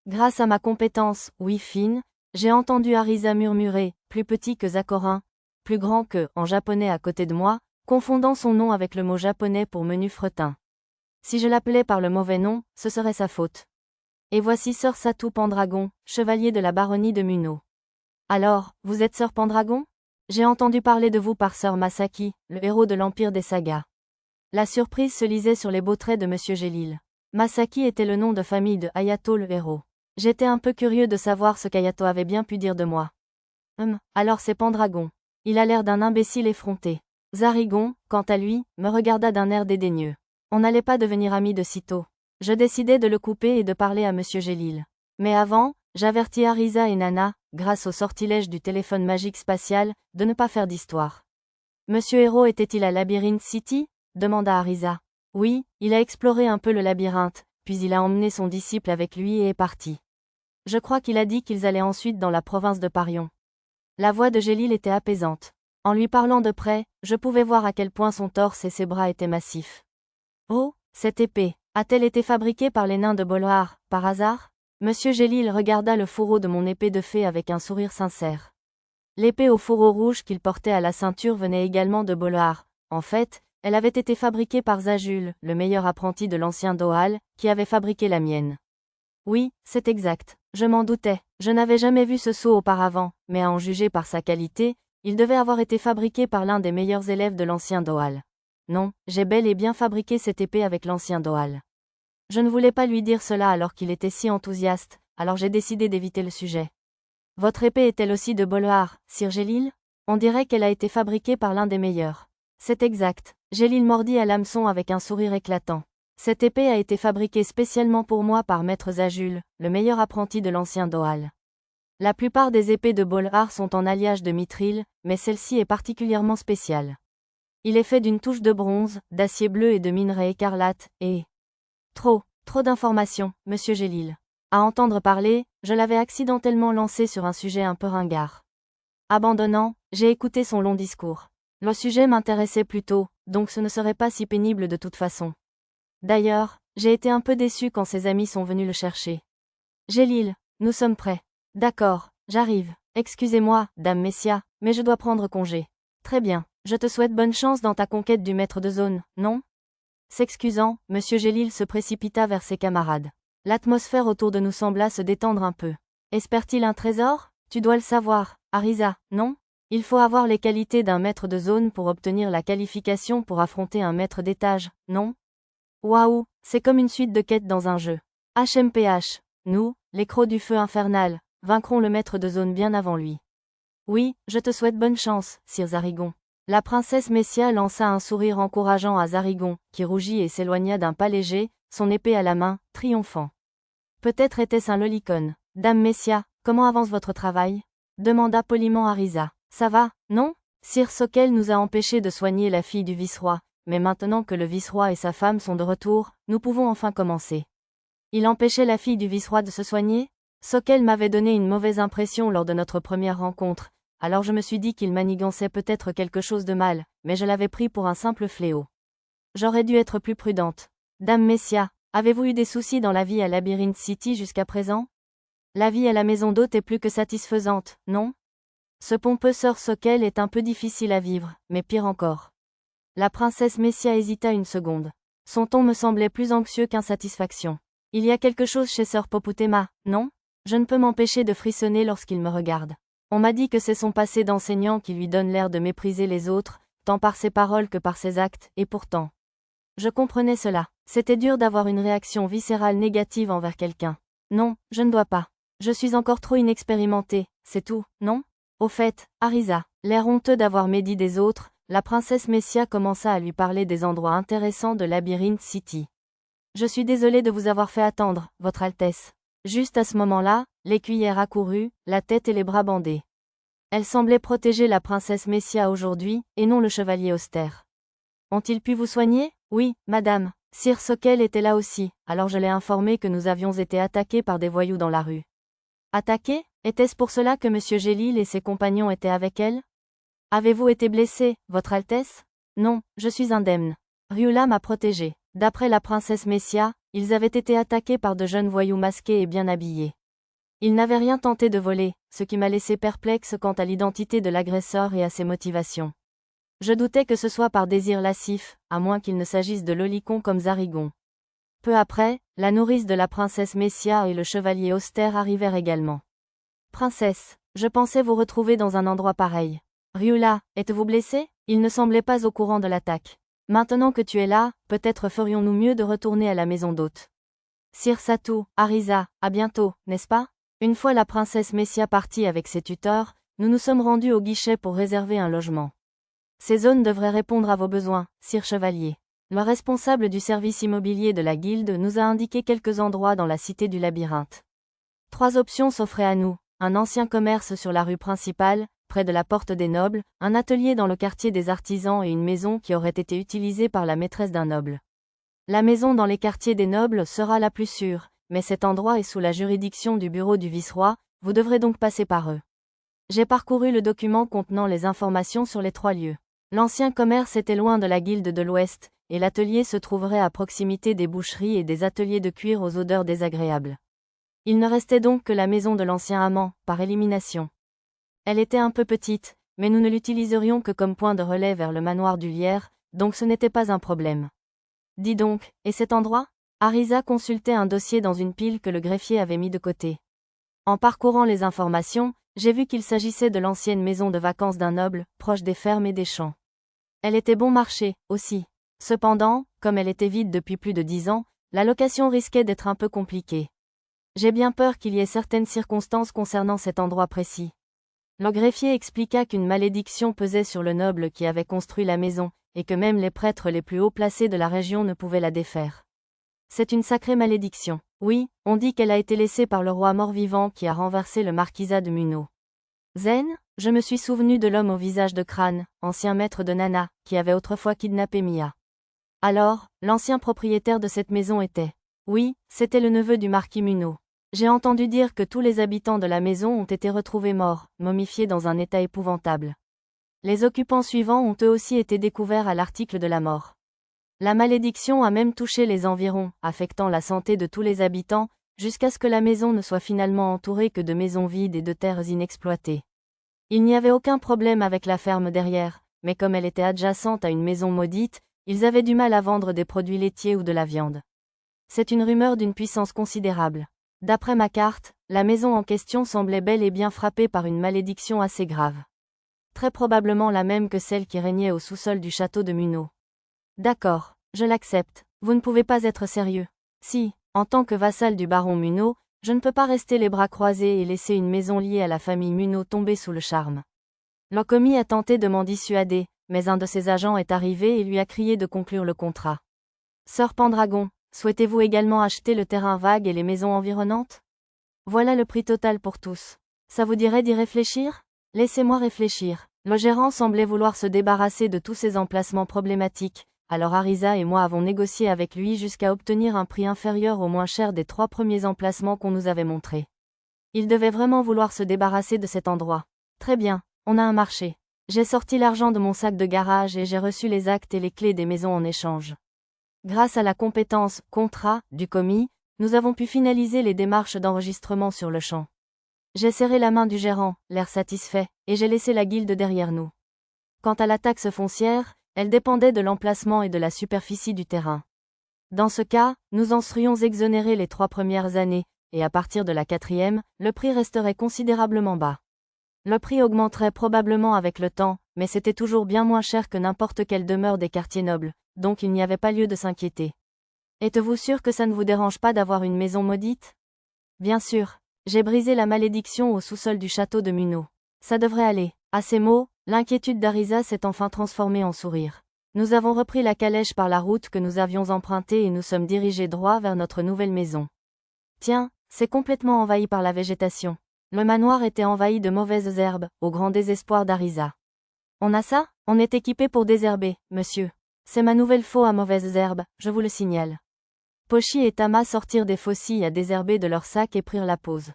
Grâce à ma compétence, oui fine, j'ai entendu Arisa murmurer, plus petit que Zakorin, plus grand que, en japonais à côté de moi, confondant son nom avec le mot japonais pour menu fretin. Si je l'appelais par le mauvais nom, ce serait sa faute. Et voici Sœur Satou Pendragon, chevalier de la baronnie de Muno. Alors, vous êtes Sœur Pendragon? J'ai entendu parler de vous par Sœur Masaki, le héros de l'Empire des Sagas. La surprise se lisait sur les beaux traits de Monsieur Gélil. Masaki était le nom de famille de Hayato le héros. J'étais un peu curieux de savoir ce qu'Hayato avait bien pu dire de moi. Alors c'est Pendragon. Il a l'air d'un imbécile effronté. Zarigon, quant à lui, me regarda d'un air dédaigneux. On n'allait pas devenir amis de sitôt. Je décidai de le couper et de parler à Monsieur Gélil. Mais avant, j'avertis Arisa et Nana, grâce au sortilège du téléphone magique spatial, de ne pas faire d'histoire. Monsieur Héros était-il à Labyrinth City? Demanda Arisa. Oui, il a exploré un peu le labyrinthe, puis il a emmené son disciple avec lui et est parti. Je crois qu'il a dit qu'ils allaient ensuite dans la province de Parion. La voix de Gélil était apaisante. En lui parlant de près, je pouvais voir à quel point son torse et ses bras étaient massifs. Oh, cette épée, a-t-elle été fabriquée par les nains de Bolhar, par hasard? Monsieur Gélil regarda le fourreau de mon épée de fée avec un sourire sincère. L'épée au fourreau rouge qu'il portait à la ceinture venait également de Bolhar. En fait, elle avait été fabriquée par Zajul, le meilleur apprenti de l'ancien Doal, qui avait fabriqué la mienne. Oui, c'est exact. Je m'en doutais. Je n'avais jamais vu ce sceau auparavant, mais à en juger par sa qualité, il devait avoir été fabriqué par l'un des meilleurs élèves de l'ancien Doal. Non, j'ai bel et bien fabriqué cette épée avec l'ancien Doal. Je ne voulais pas lui dire cela alors qu'il était si enthousiaste, alors j'ai décidé d'éviter le sujet. Votre épée est-elle aussi de Bolhar, Sir Gélil? On dirait qu'elle a été fabriquée par l'un des meilleurs. C'est exact. Gélil mordit à l'hameçon avec un sourire éclatant. Cette épée a été fabriquée spécialement pour moi par Maître Zajul, le meilleur apprenti de l'ancien Doal. La plupart des épées de Bolhar sont en alliage de mithril, mais celle-ci est particulièrement spéciale. Il est fait d'une touche de bronze, d'acier bleu et de minerai écarlate, et... Trop d'informations, monsieur Gélil. À entendre parler, je l'avais accidentellement lancé sur un sujet un peu ringard. Abandonnant, j'ai écouté son long discours. Le sujet m'intéressait plutôt, donc ce ne serait pas si pénible de toute façon. D'ailleurs, j'ai été un peu déçu quand ses amis sont venus le chercher. Gélil, nous sommes prêts. D'accord, j'arrive. Excusez-moi, dame Messia, mais je dois prendre congé. Très bien, je te souhaite bonne chance dans ta conquête du maître de zone, non? S'excusant, monsieur Gélil se précipita vers ses camarades. L'atmosphère autour de nous sembla se détendre un peu. Espère-t-il un trésor? Tu dois le savoir, Arisa, non? Il faut avoir les qualités d'un maître de zone pour obtenir la qualification pour affronter un maître d'étage, non? Waouh, c'est comme une suite de quêtes dans un jeu. HMPH, nous, les crocs du feu infernal, vaincrons le maître de zone bien avant lui. Oui, je te souhaite bonne chance, Sir Zarigon. La princesse Messia lança un sourire encourageant à Zarigon, qui rougit et s'éloigna d'un pas léger, son épée à la main, triomphant. Peut-être était-ce un lolicon. Dame Messia, comment avance votre travail? Demanda poliment Arisa. Ça va, non? Sir Sokel nous a empêchés de soigner la fille du vice-roi, mais maintenant que le vice-roi et sa femme sont de retour, nous pouvons enfin commencer. Il empêchait la fille du vice-roi de se soigner? Sokel m'avait donné une mauvaise impression lors de notre première rencontre, alors je me suis dit qu'il manigançait peut-être quelque chose de mal, mais je l'avais pris pour un simple fléau. J'aurais dû être plus prudente. Dame Messia, avez-vous eu des soucis dans la vie à Labyrinth City jusqu'à présent? La vie à la maison d'hôte est plus que satisfaisante, non? Ce pompeux Sir Sokel est un peu difficile à vivre, mais pire encore. La princesse Messia hésita une seconde. Son ton me semblait plus anxieux qu'insatisfaction. Il y a quelque chose chez Sir Poputema, non? Je ne peux m'empêcher de frissonner lorsqu'il me regarde. On m'a dit que c'est son passé d'enseignant qui lui donne l'air de mépriser les autres, tant par ses paroles que par ses actes, et pourtant. Je comprenais cela. C'était dur d'avoir une réaction viscérale négative envers quelqu'un. Non, je ne dois pas. Je suis encore trop inexpérimentée, c'est tout, non? Au fait, Arisa, l'air honteux d'avoir médit des autres, la princesse Messia commença à lui parler des endroits intéressants de Labyrinth City. Je suis désolée de vous avoir fait attendre, Votre Altesse. Juste à ce moment-là, l'écuyère accourut, la tête et les bras bandés. Elle semblait protéger la princesse Messia aujourd'hui, et non le chevalier austère. Ont-ils pu vous soigner? Oui, madame. Sir Sokel était là aussi, alors je l'ai informé que nous avions été attaqués par des voyous dans la rue. Attaqués? Était-ce pour cela que monsieur Gélil et ses compagnons étaient avec elle? Avez-vous été blessé, Votre Altesse? Non, je suis indemne. Ryula m'a protégé. D'après la princesse Messia, ils avaient été attaqués par de jeunes voyous masqués et bien habillés. Ils n'avaient rien tenté de voler, ce qui m'a laissé perplexe quant à l'identité de l'agresseur et à ses motivations. Je doutais que ce soit par désir lascif, à moins qu'il ne s'agisse de lolicons comme Zarigon. Peu après, la nourrice de la princesse Messia et le chevalier austère arrivèrent également. Princesse, je pensais vous retrouver dans un endroit pareil. Ryula, êtes-vous blessée? Il ne semblait pas au courant de l'attaque. Maintenant que tu es là, peut-être ferions-nous mieux de retourner à la maison d'hôte. Sir Satou, Arisa, à bientôt, n'est-ce pas? Une fois la princesse Messia partie avec ses tuteurs, nous nous sommes rendus au guichet pour réserver un logement. Ces zones devraient répondre à vos besoins, Sir Chevalier. Le responsable du service immobilier de la guilde nous a indiqué quelques endroits dans la cité du labyrinthe. 3 options s'offraient à nous, un ancien commerce sur la rue principale, près de la porte des nobles, un atelier dans le quartier des artisans et une maison qui aurait été utilisée par la maîtresse d'un noble. La maison dans les quartiers des nobles sera la plus sûre, mais cet endroit est sous la juridiction du bureau du vice-roi, vous devrez donc passer par eux. J'ai parcouru le document contenant les informations sur les 3 lieux. L'ancien commerce était loin de la guilde de l'Ouest, et l'atelier se trouverait à proximité des boucheries et des ateliers de cuir aux odeurs désagréables. Il ne restait donc que la maison de l'ancien amant, par élimination. Elle était un peu petite, mais nous ne l'utiliserions que comme point de relais vers le manoir du Lierre, donc ce n'était pas un problème. Dis donc, et cet endroit? Arisa consultait un dossier dans une pile que le greffier avait mis de côté. En parcourant les informations, j'ai vu qu'il s'agissait de l'ancienne maison de vacances d'un noble, proche des fermes et des champs. Elle était bon marché, aussi. Cependant, comme elle était vide depuis plus de 10 ans, la location risquait d'être un peu compliquée. J'ai bien peur qu'il y ait certaines circonstances concernant cet endroit précis. Le greffier expliqua qu'une malédiction pesait sur le noble qui avait construit la maison, et que même les prêtres les plus haut placés de la région ne pouvaient la défaire. C'est une sacrée malédiction. Oui, on dit qu'elle a été laissée par le roi mort-vivant qui a renversé le marquisat de Munno. Zen, je me suis souvenu de l'homme au visage de crâne, ancien maître de Nana, qui avait autrefois kidnappé Mia. Alors, l'ancien propriétaire de cette maison était. Oui, c'était le neveu du marquis Munno. J'ai entendu dire que tous les habitants de la maison ont été retrouvés morts, momifiés dans un état épouvantable. Les occupants suivants ont eux aussi été découverts à l'article de la mort. La malédiction a même touché les environs, affectant la santé de tous les habitants, jusqu'à ce que la maison ne soit finalement entourée que de maisons vides et de terres inexploitées. Il n'y avait aucun problème avec la ferme derrière, mais comme elle était adjacente à une maison maudite, ils avaient du mal à vendre des produits laitiers ou de la viande. C'est une rumeur d'une puissance considérable. D'après ma carte, la maison en question semblait bel et bien frappée par une malédiction assez grave. Très probablement la même que celle qui régnait au sous-sol du château de Munno. D'accord, je l'accepte, vous ne pouvez pas être sérieux. Si, en tant que vassal du baron Munno, je ne peux pas rester les bras croisés et laisser une maison liée à la famille Munno tomber sous le charme. Le commis a tenté de m'en dissuader, mais un de ses agents est arrivé et lui a crié de conclure le contrat. Sœur Pendragon, souhaitez-vous également acheter le terrain vague et les maisons environnantes? Voilà le prix total pour tous. Ça vous dirait d'y réfléchir? Laissez-moi réfléchir. Le gérant semblait vouloir se débarrasser de tous ces emplacements problématiques, alors Arisa et moi avons négocié avec lui jusqu'à obtenir un prix inférieur au moins cher des 3 premiers emplacements qu'on nous avait montrés. Il devait vraiment vouloir se débarrasser de cet endroit. Très bien, on a un marché. J'ai sorti l'argent de mon sac de garage et j'ai reçu les actes et les clés des maisons en échange. Grâce à la compétence « contrat » du commis, nous avons pu finaliser les démarches d'enregistrement sur le champ. J'ai serré la main du gérant, l'air satisfait, et j'ai laissé la guilde derrière nous. Quant à la taxe foncière, elle dépendait de l'emplacement et de la superficie du terrain. Dans ce cas, nous en serions exonérés les 3 premières années, et à partir de la 4e, le prix resterait considérablement bas. Le prix augmenterait probablement avec le temps, mais c'était toujours bien moins cher que n'importe quelle demeure des quartiers nobles, donc il n'y avait pas lieu de s'inquiéter. Êtes-vous sûr que ça ne vous dérange pas d'avoir une maison maudite? Bien sûr. J'ai brisé la malédiction au sous-sol du château de Munno. Ça devrait aller. À ces mots, l'inquiétude d'Arisa s'est enfin transformée en sourire. Nous avons repris la calèche par la route que nous avions empruntée et nous sommes dirigés droit vers notre nouvelle maison. Tiens, c'est complètement envahi par la végétation. Le manoir était envahi de mauvaises herbes, au grand désespoir d'Arisa. On a ça? On est équipé pour désherber, monsieur. C'est ma nouvelle faux à mauvaises herbes, je vous le signale. Pochi et Tama sortirent des faucilles à désherber de leur sac et prirent la pause.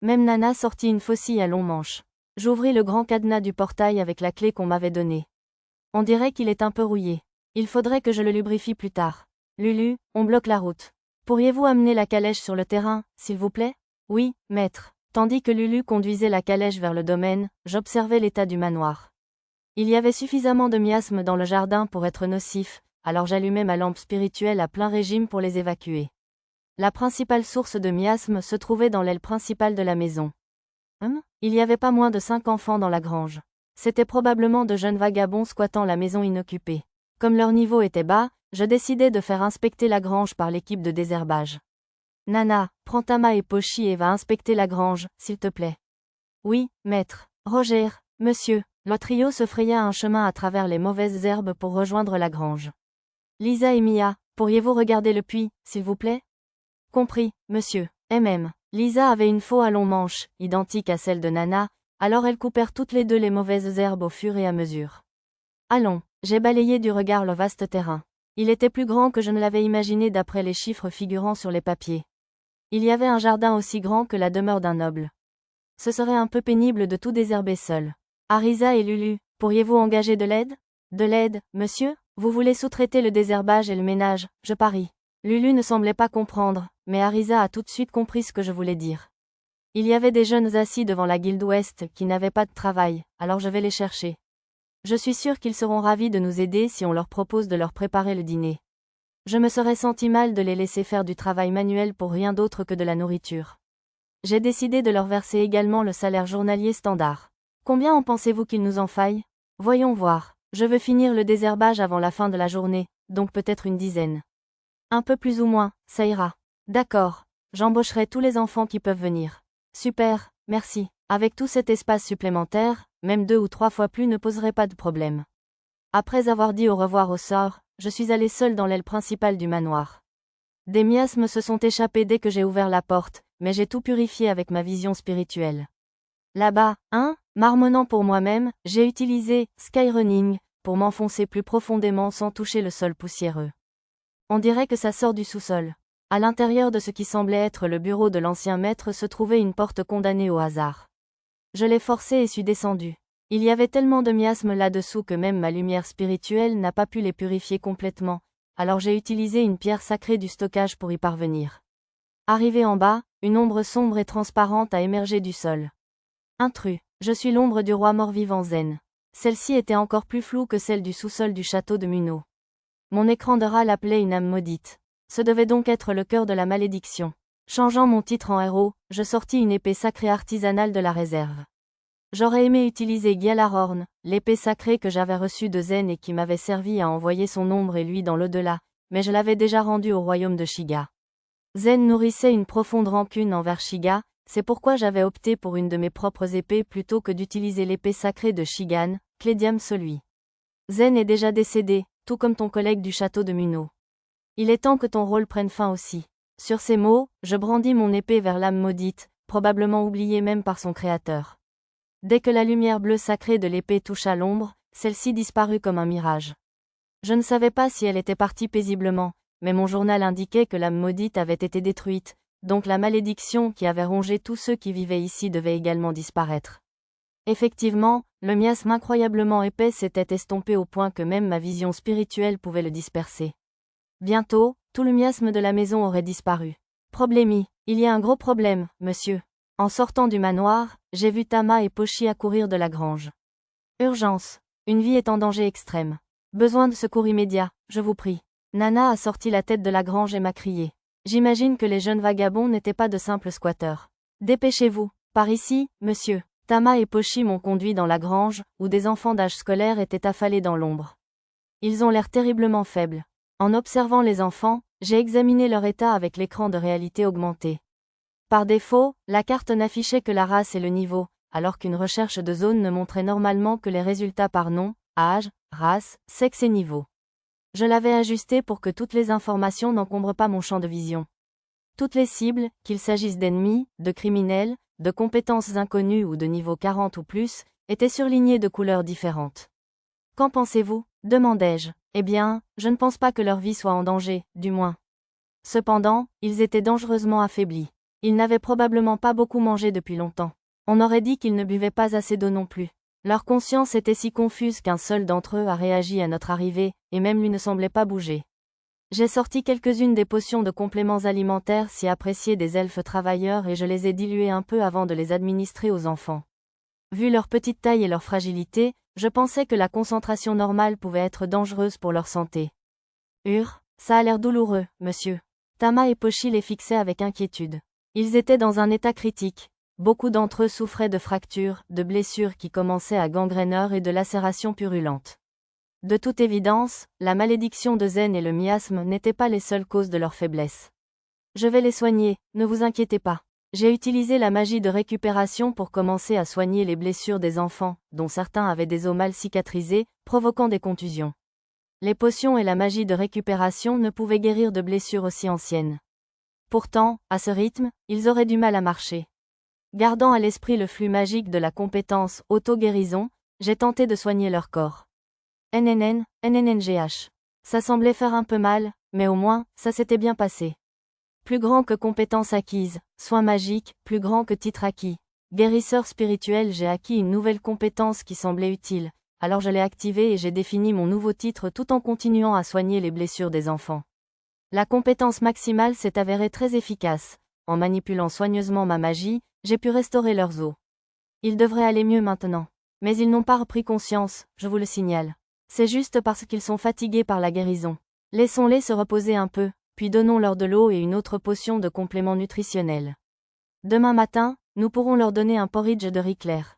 Même Nana sortit une faucille à long manche. J'ouvris le grand cadenas du portail avec la clé qu'on m'avait donnée. On dirait qu'il est un peu rouillé. Il faudrait que je le lubrifie plus tard. Lulu, on bloque la route. Pourriez-vous amener la calèche sur le terrain, s'il vous plaît? Oui, maître. Tandis que Lulu conduisait la calèche vers le domaine, j'observais l'état du manoir. Il y avait suffisamment de miasmes dans le jardin pour être nocif, alors j'allumai ma lampe spirituelle à plein régime pour les évacuer. La principale source de miasmes se trouvait dans l'aile principale de la maison. Il y avait pas moins de 5 enfants dans la grange. C'étaient probablement de jeunes vagabonds squattant la maison inoccupée. Comme leur niveau était bas, je décidai de faire inspecter la grange par l'équipe de désherbage. Nana, prends Tama et Pochi et va inspecter la grange, s'il te plaît. Oui, maître. Roger, monsieur. Le trio se fraya un chemin à travers les mauvaises herbes pour rejoindre la grange. Lisa et Mia, pourriez-vous regarder le puits, s'il vous plaît? Compris, monsieur. Lisa avait une faux à long manche, identique à celle de Nana, alors elles coupèrent toutes les deux les mauvaises herbes au fur et à mesure. Allons, j'ai balayé du regard le vaste terrain. Il était plus grand que je ne l'avais imaginé d'après les chiffres figurant sur les papiers. Il y avait un jardin aussi grand que la demeure d'un noble. Ce serait un peu pénible de tout désherber seul. Arisa et Lulu, pourriez-vous engager de l'aide? De l'aide, monsieur? Vous voulez sous-traiter le désherbage et le ménage, je parie. Lulu ne semblait pas comprendre, mais Arisa a tout de suite compris ce que je voulais dire. Il y avait des jeunes assis devant la Guilde Ouest qui n'avaient pas de travail, alors je vais les chercher. Je suis sûr qu'ils seront ravis de nous aider si on leur propose de leur préparer le dîner. Je me serais senti mal de les laisser faire du travail manuel pour rien d'autre que de la nourriture. J'ai décidé de leur verser également le salaire journalier standard. Combien en pensez-vous qu'il nous en faille? Voyons voir. Je veux finir le désherbage avant la fin de la journée, donc peut-être une dizaine. Un peu plus ou moins, ça ira. D'accord. J'embaucherai tous les enfants qui peuvent venir. Super, merci. Avec tout cet espace supplémentaire, même 2 ou 3 fois plus ne poserait pas de problème. Après avoir dit au revoir aux sœurs, je suis allé seul dans l'aile principale du manoir. Des miasmes se sont échappés dès que j'ai ouvert la porte, mais j'ai tout purifié avec ma vision spirituelle. Là-bas, marmonnant pour moi-même, j'ai utilisé Skyrunning pour m'enfoncer plus profondément sans toucher le sol poussiéreux. On dirait que ça sort du sous-sol. À l'intérieur de ce qui semblait être le bureau de l'ancien maître se trouvait une porte condamnée au hasard. Je l'ai forcée et suis descendu. Il y avait tellement de miasmes là-dessous que même ma lumière spirituelle n'a pas pu les purifier complètement, alors j'ai utilisé une pierre sacrée du stockage pour y parvenir. Arrivé en bas, une ombre sombre et transparente a émergé du sol. Intrus, je suis l'ombre du roi mort-vivant Zen. Celle-ci était encore plus floue que celle du sous-sol du château de Muno. Mon écran de rat l'appelait une âme maudite. Ce devait donc être le cœur de la malédiction. Changeant mon titre en héros, je sortis une épée sacrée artisanale de la réserve. J'aurais aimé utiliser Gyalarhorn, l'épée sacrée que j'avais reçue de Zen et qui m'avait servi à envoyer son ombre et lui dans l'au-delà, mais je l'avais déjà rendue au royaume de Shiga. Zen nourrissait une profonde rancune envers Shiga, c'est pourquoi j'avais opté pour une de mes propres épées plutôt que d'utiliser l'épée sacrée de Shigan, Clédiam Solui. Zen est déjà décédé, tout comme ton collègue du château de Muno. Il est temps que ton rôle prenne fin aussi. Sur ces mots, je brandis mon épée vers l'âme maudite, probablement oubliée même par son créateur. Dès que la lumière bleue sacrée de l'épée toucha l'ombre, celle-ci disparut comme un mirage. Je ne savais pas si elle était partie paisiblement, mais mon journal indiquait que l'âme maudite avait été détruite, donc la malédiction qui avait rongé tous ceux qui vivaient ici devait également disparaître. Effectivement, le miasme incroyablement épais s'était estompé au point que même ma vision spirituelle pouvait le disperser. Bientôt, tout le miasme de la maison aurait disparu. Problémie, il y a un gros problème, monsieur. En sortant du manoir, j'ai vu Tama et Pochi accourir de la grange. Urgence. Une vie est en danger extrême. Besoin de secours immédiat, je vous prie. Nana a sorti la tête de la grange et m'a crié. J'imagine que les jeunes vagabonds n'étaient pas de simples squatteurs. Dépêchez-vous. Par ici, monsieur. Tama et Pochi m'ont conduit dans la grange, où des enfants d'âge scolaire étaient affalés dans l'ombre. Ils ont l'air terriblement faibles. En observant les enfants, j'ai examiné leur état avec l'écran de réalité augmentée. Par défaut, la carte n'affichait que la race et le niveau, alors qu'une recherche de zone ne montrait normalement que les résultats par nom, âge, race, sexe et niveau. Je l'avais ajusté pour que toutes les informations n'encombrent pas mon champ de vision. Toutes les cibles, qu'il s'agisse d'ennemis, de criminels, de compétences inconnues ou de niveau 40 ou plus, étaient surlignées de couleurs différentes. Qu'en pensez-vous? Demandai-je. Eh bien, je ne pense pas que leur vie soit en danger, du moins. Cependant, ils étaient dangereusement affaiblis. Ils n'avaient probablement pas beaucoup mangé depuis longtemps. On aurait dit qu'ils ne buvaient pas assez d'eau non plus. Leur conscience était si confuse qu'un seul d'entre eux a réagi à notre arrivée, et même lui ne semblait pas bouger. J'ai sorti quelques-unes des potions de compléments alimentaires si appréciées des elfes travailleurs et je les ai diluées un peu avant de les administrer aux enfants. Vu leur petite taille et leur fragilité, je pensais que la concentration normale pouvait être dangereuse pour leur santé. Ça a l'air douloureux, monsieur. Tama et Pochi les fixaient avec inquiétude. Ils étaient dans un état critique. Beaucoup d'entre eux souffraient de fractures, de blessures qui commençaient à gangréneur et de lacérations purulentes. De toute évidence, la malédiction de Zen et le miasme n'étaient pas les seules causes de leur faiblesse. Je vais les soigner, ne vous inquiétez pas. J'ai utilisé la magie de récupération pour commencer à soigner les blessures des enfants, dont certains avaient des os mal cicatrisés, provoquant des contusions. Les potions et la magie de récupération ne pouvaient guérir de blessures aussi anciennes. Pourtant, à ce rythme, ils auraient du mal à marcher. Gardant à l'esprit le flux magique de la compétence auto-guérison, j'ai tenté de soigner leur corps. NNNGH. Ça semblait faire un peu mal, mais au moins, ça s'était bien passé. Plus grand que compétence acquise, soin magique, plus grand que titre acquis. Guérisseur spirituel, j'ai acquis une nouvelle compétence qui semblait utile, alors je l'ai activée et j'ai défini mon nouveau titre tout en continuant à soigner les blessures des enfants. La compétence maximale s'est avérée très efficace. En manipulant soigneusement ma magie, j'ai pu restaurer leurs os. Ils devraient aller mieux maintenant. Mais ils n'ont pas repris conscience, je vous le signale. C'est juste parce qu'ils sont fatigués par la guérison. Laissons-les se reposer un peu, puis donnons-leur de l'eau et une autre potion de complément nutritionnel. Demain matin, nous pourrons leur donner un porridge de riz clair.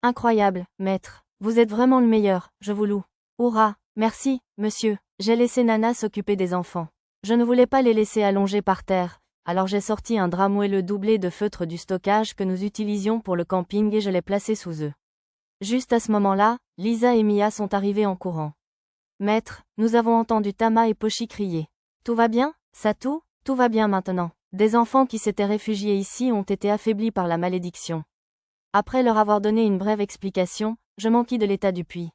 Incroyable, maître. Vous êtes vraiment le meilleur, je vous loue. Hurrah, merci, monsieur. J'ai laissé Nana s'occuper des enfants. Je ne voulais pas les laisser allongés par terre, alors j'ai sorti un drap moelleux doublé de feutre du stockage que nous utilisions pour le camping et je l'ai placé sous eux. Juste à ce moment-là, Lisa et Mia sont arrivées en courant. Maître, nous avons entendu Tama et Pochi crier. Tout va bien, Satou? Tout va bien maintenant. Des enfants qui s'étaient réfugiés ici ont été affaiblis par la malédiction. Après leur avoir donné une brève explication, je m'enquis de l'état du puits.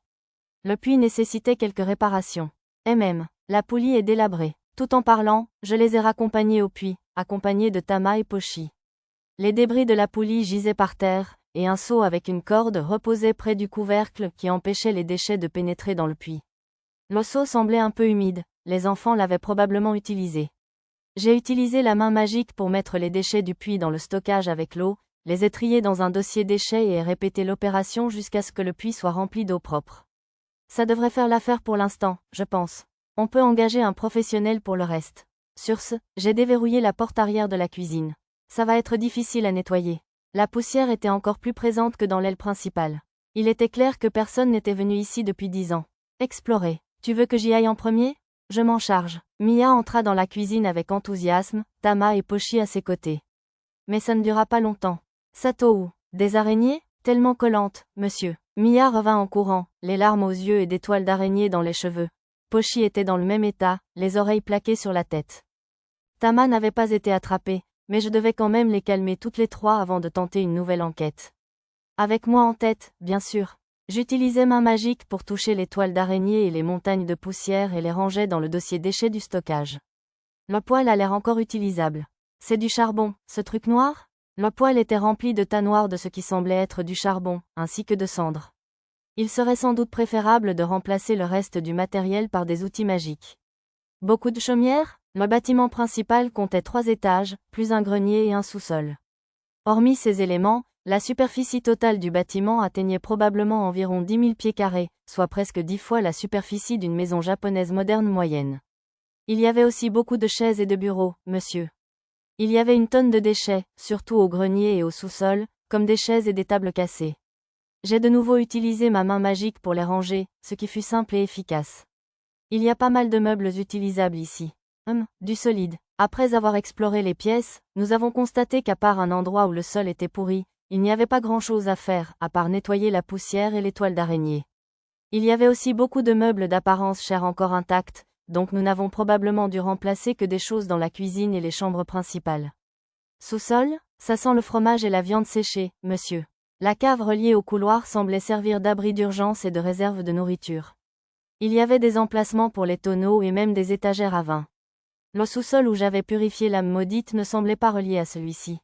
Le puits nécessitait quelques réparations. Et même, la poulie est délabrée. Tout en parlant, je les ai raccompagnés au puits, accompagnés de Tama et Pochi. Les débris de la poulie gisaient par terre, et un seau avec une corde reposait près du couvercle qui empêchait les déchets de pénétrer dans le puits. Le seau semblait un peu humide, les enfants l'avaient probablement utilisé. J'ai utilisé la main magique pour mettre les déchets du puits dans le stockage avec l'eau, les étrier dans un dossier déchets et répéter l'opération jusqu'à ce que le puits soit rempli d'eau propre. Ça devrait faire l'affaire pour l'instant, je pense. On peut engager un professionnel pour le reste. Sur ce, j'ai déverrouillé la porte arrière de la cuisine. Ça va être difficile à nettoyer. La poussière était encore plus présente que dans l'aile principale. Il était clair que personne n'était venu ici depuis 10 ans. Explorer. Tu veux que j'y aille en premier? Je m'en charge. Mia entra dans la cuisine avec enthousiasme, Tama et Pochi à ses côtés. Mais ça ne dura pas longtemps. Satou, des araignées? Tellement collantes, monsieur. Mia revint en courant, les larmes aux yeux et des toiles d'araignée dans les cheveux. Pochi était dans le même état, les oreilles plaquées sur la tête. Tama n'avait pas été attrapée, mais je devais quand même les calmer toutes les trois avant de tenter une nouvelle enquête. Avec moi en tête, bien sûr. J'utilisais main magique pour toucher les toiles d'araignée et les montagnes de poussière et les rangeais dans le dossier déchets du stockage. Le poêle a l'air encore utilisable. C'est du charbon, ce truc noir? Le poêle était rempli de tas noirs de ce qui semblait être du charbon, ainsi que de cendres. Il serait sans doute préférable de remplacer le reste du matériel par des outils magiques. Beaucoup de chaumières? Le bâtiment principal comptait 3 étages, plus un grenier et un sous-sol. Hormis ces éléments, la superficie totale du bâtiment atteignait probablement environ 10 000 pieds carrés, soit presque 10 fois la superficie d'une maison japonaise moderne moyenne. Il y avait aussi beaucoup de chaises et de bureaux, monsieur. Il y avait une tonne de déchets, surtout au grenier et au sous-sol, comme des chaises et des tables cassées. J'ai de nouveau utilisé ma main magique pour les ranger, ce qui fut simple et efficace. Il y a pas mal de meubles utilisables ici. Du solide. Après avoir exploré les pièces, nous avons constaté qu'à part un endroit où le sol était pourri, il n'y avait pas grand-chose à faire, à part nettoyer la poussière et les toiles d'araignée. Il y avait aussi beaucoup de meubles d'apparence chère encore intacts, donc nous n'avons probablement dû remplacer que des choses dans la cuisine et les chambres principales. Sous-sol? Ça sent le fromage et la viande séchée, monsieur. La cave reliée au couloir semblait servir d'abri d'urgence et de réserve de nourriture. Il y avait des emplacements pour les tonneaux et même des étagères à vin. Le sous-sol où j'avais purifié l'âme maudite ne semblait pas relié à celui-ci.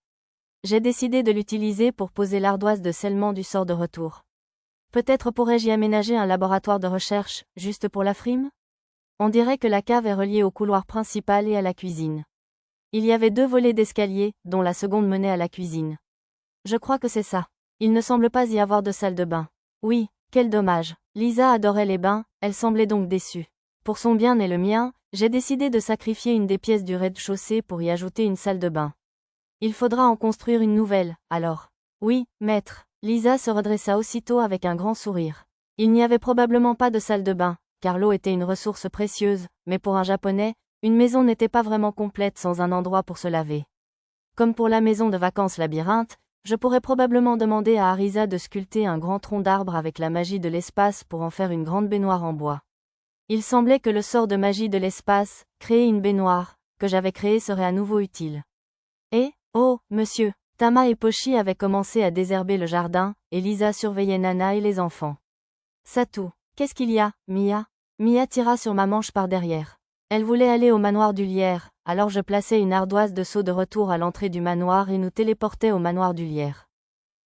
J'ai décidé de l'utiliser pour poser l'ardoise de scellement du sort de retour. Peut-être pourrais-je y aménager un laboratoire de recherche, juste pour la frime? On dirait que la cave est reliée au couloir principal et à la cuisine. Il y avait 2 volets d'escalier, dont la seconde menait à la cuisine. Je crois que c'est ça. Il ne semble pas y avoir de salle de bain. Oui, quel dommage. Lisa adorait les bains, elle semblait donc déçue. Pour son bien et le mien, j'ai décidé de sacrifier une des pièces du rez-de-chaussée pour y ajouter une salle de bain. Il faudra en construire une nouvelle, alors. Oui, maître. Lisa se redressa aussitôt avec un grand sourire. Il n'y avait probablement pas de salle de bain, car l'eau était une ressource précieuse, mais pour un Japonais, une maison n'était pas vraiment complète sans un endroit pour se laver. Comme pour la maison de vacances labyrinthe, je pourrais probablement demander à Arisa de sculpter un grand tronc d'arbre avec la magie de l'espace pour en faire une grande baignoire en bois. Il semblait que le sort de magie de l'espace, créer une baignoire, que j'avais créée serait à nouveau utile. Et, oh, monsieur, Tama et Pochi avaient commencé à désherber le jardin, et Lisa surveillait Nana et les enfants. Satou, qu'est-ce qu'il y a, Mia? Mia tira sur ma manche par derrière. Elle voulait aller au manoir du Lierre, alors je plaçai une ardoise de seau de retour à l'entrée du manoir et nous téléportai au manoir du Lierre.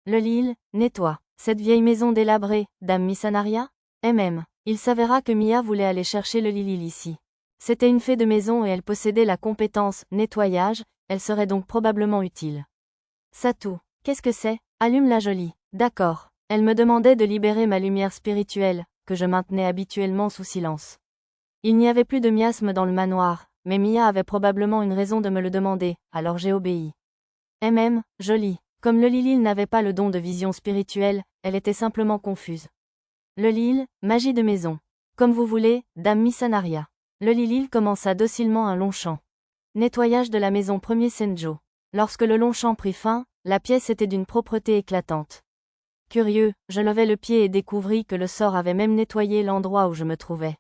Le Lille, nettoie. Cette vieille maison délabrée, dame Misanaria? Et même, il s'avéra que Mia voulait aller chercher le Lilil ici. C'était une fée de maison et elle possédait la compétence nettoyage, elle serait donc probablement utile. Satou, Qu'est-ce que c'est? Allume la jolie. D'accord. Elle me demandait de libérer ma lumière spirituelle, que je maintenais habituellement sous silence. Il n'y avait plus de miasme dans le manoir, mais Mia avait probablement une raison de me le demander, alors j'ai obéi. Jolie. Comme le Lilil n'avait pas le don de vision spirituelle, elle était simplement confuse. Le Lilil, magie de maison. Comme vous voulez, Dame Missanaria. Le Lilil commença docilement un long chant. Nettoyage de la maison premier Senjo. Lorsque le long chant prit fin, la pièce était d'une propreté éclatante. Curieux, je levai le pied et découvris que le sort avait même nettoyé l'endroit où je me trouvais.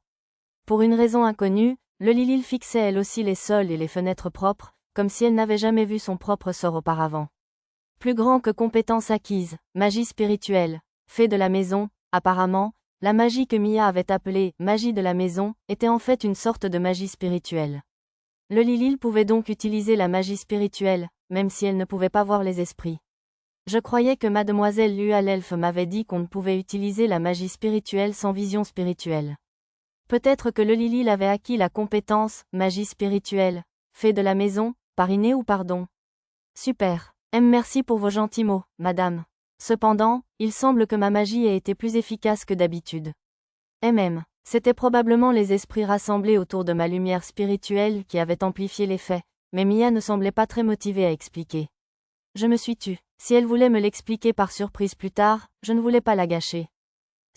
Pour une raison inconnue, le Lilil fixait elle aussi les sols et les fenêtres propres, comme si elle n'avait jamais vu son propre sort auparavant. Plus grand que compétence acquise, magie spirituelle, fée de la maison, apparemment, la magie que Mia avait appelée « magie de la maison » était en fait une sorte de magie spirituelle. Le Lilil pouvait donc utiliser la magie spirituelle, même si elle ne pouvait pas voir les esprits. Je croyais que mademoiselle Lua l'elfe m'avait dit qu'on ne pouvait utiliser la magie spirituelle sans vision spirituelle. Peut-être que le Lilil avait acquis la compétence « magie spirituelle », fée de la maison, par inné ou par don. Super. Merci pour vos gentils mots, madame. Cependant, il semble que ma magie ait été plus efficace que d'habitude. C'était probablement les esprits rassemblés autour de ma lumière spirituelle qui avaient amplifié l'effet, mais Mia ne semblait pas très motivée à expliquer. Je me suis tue. Si elle voulait me l'expliquer par surprise plus tard, je ne voulais pas la gâcher.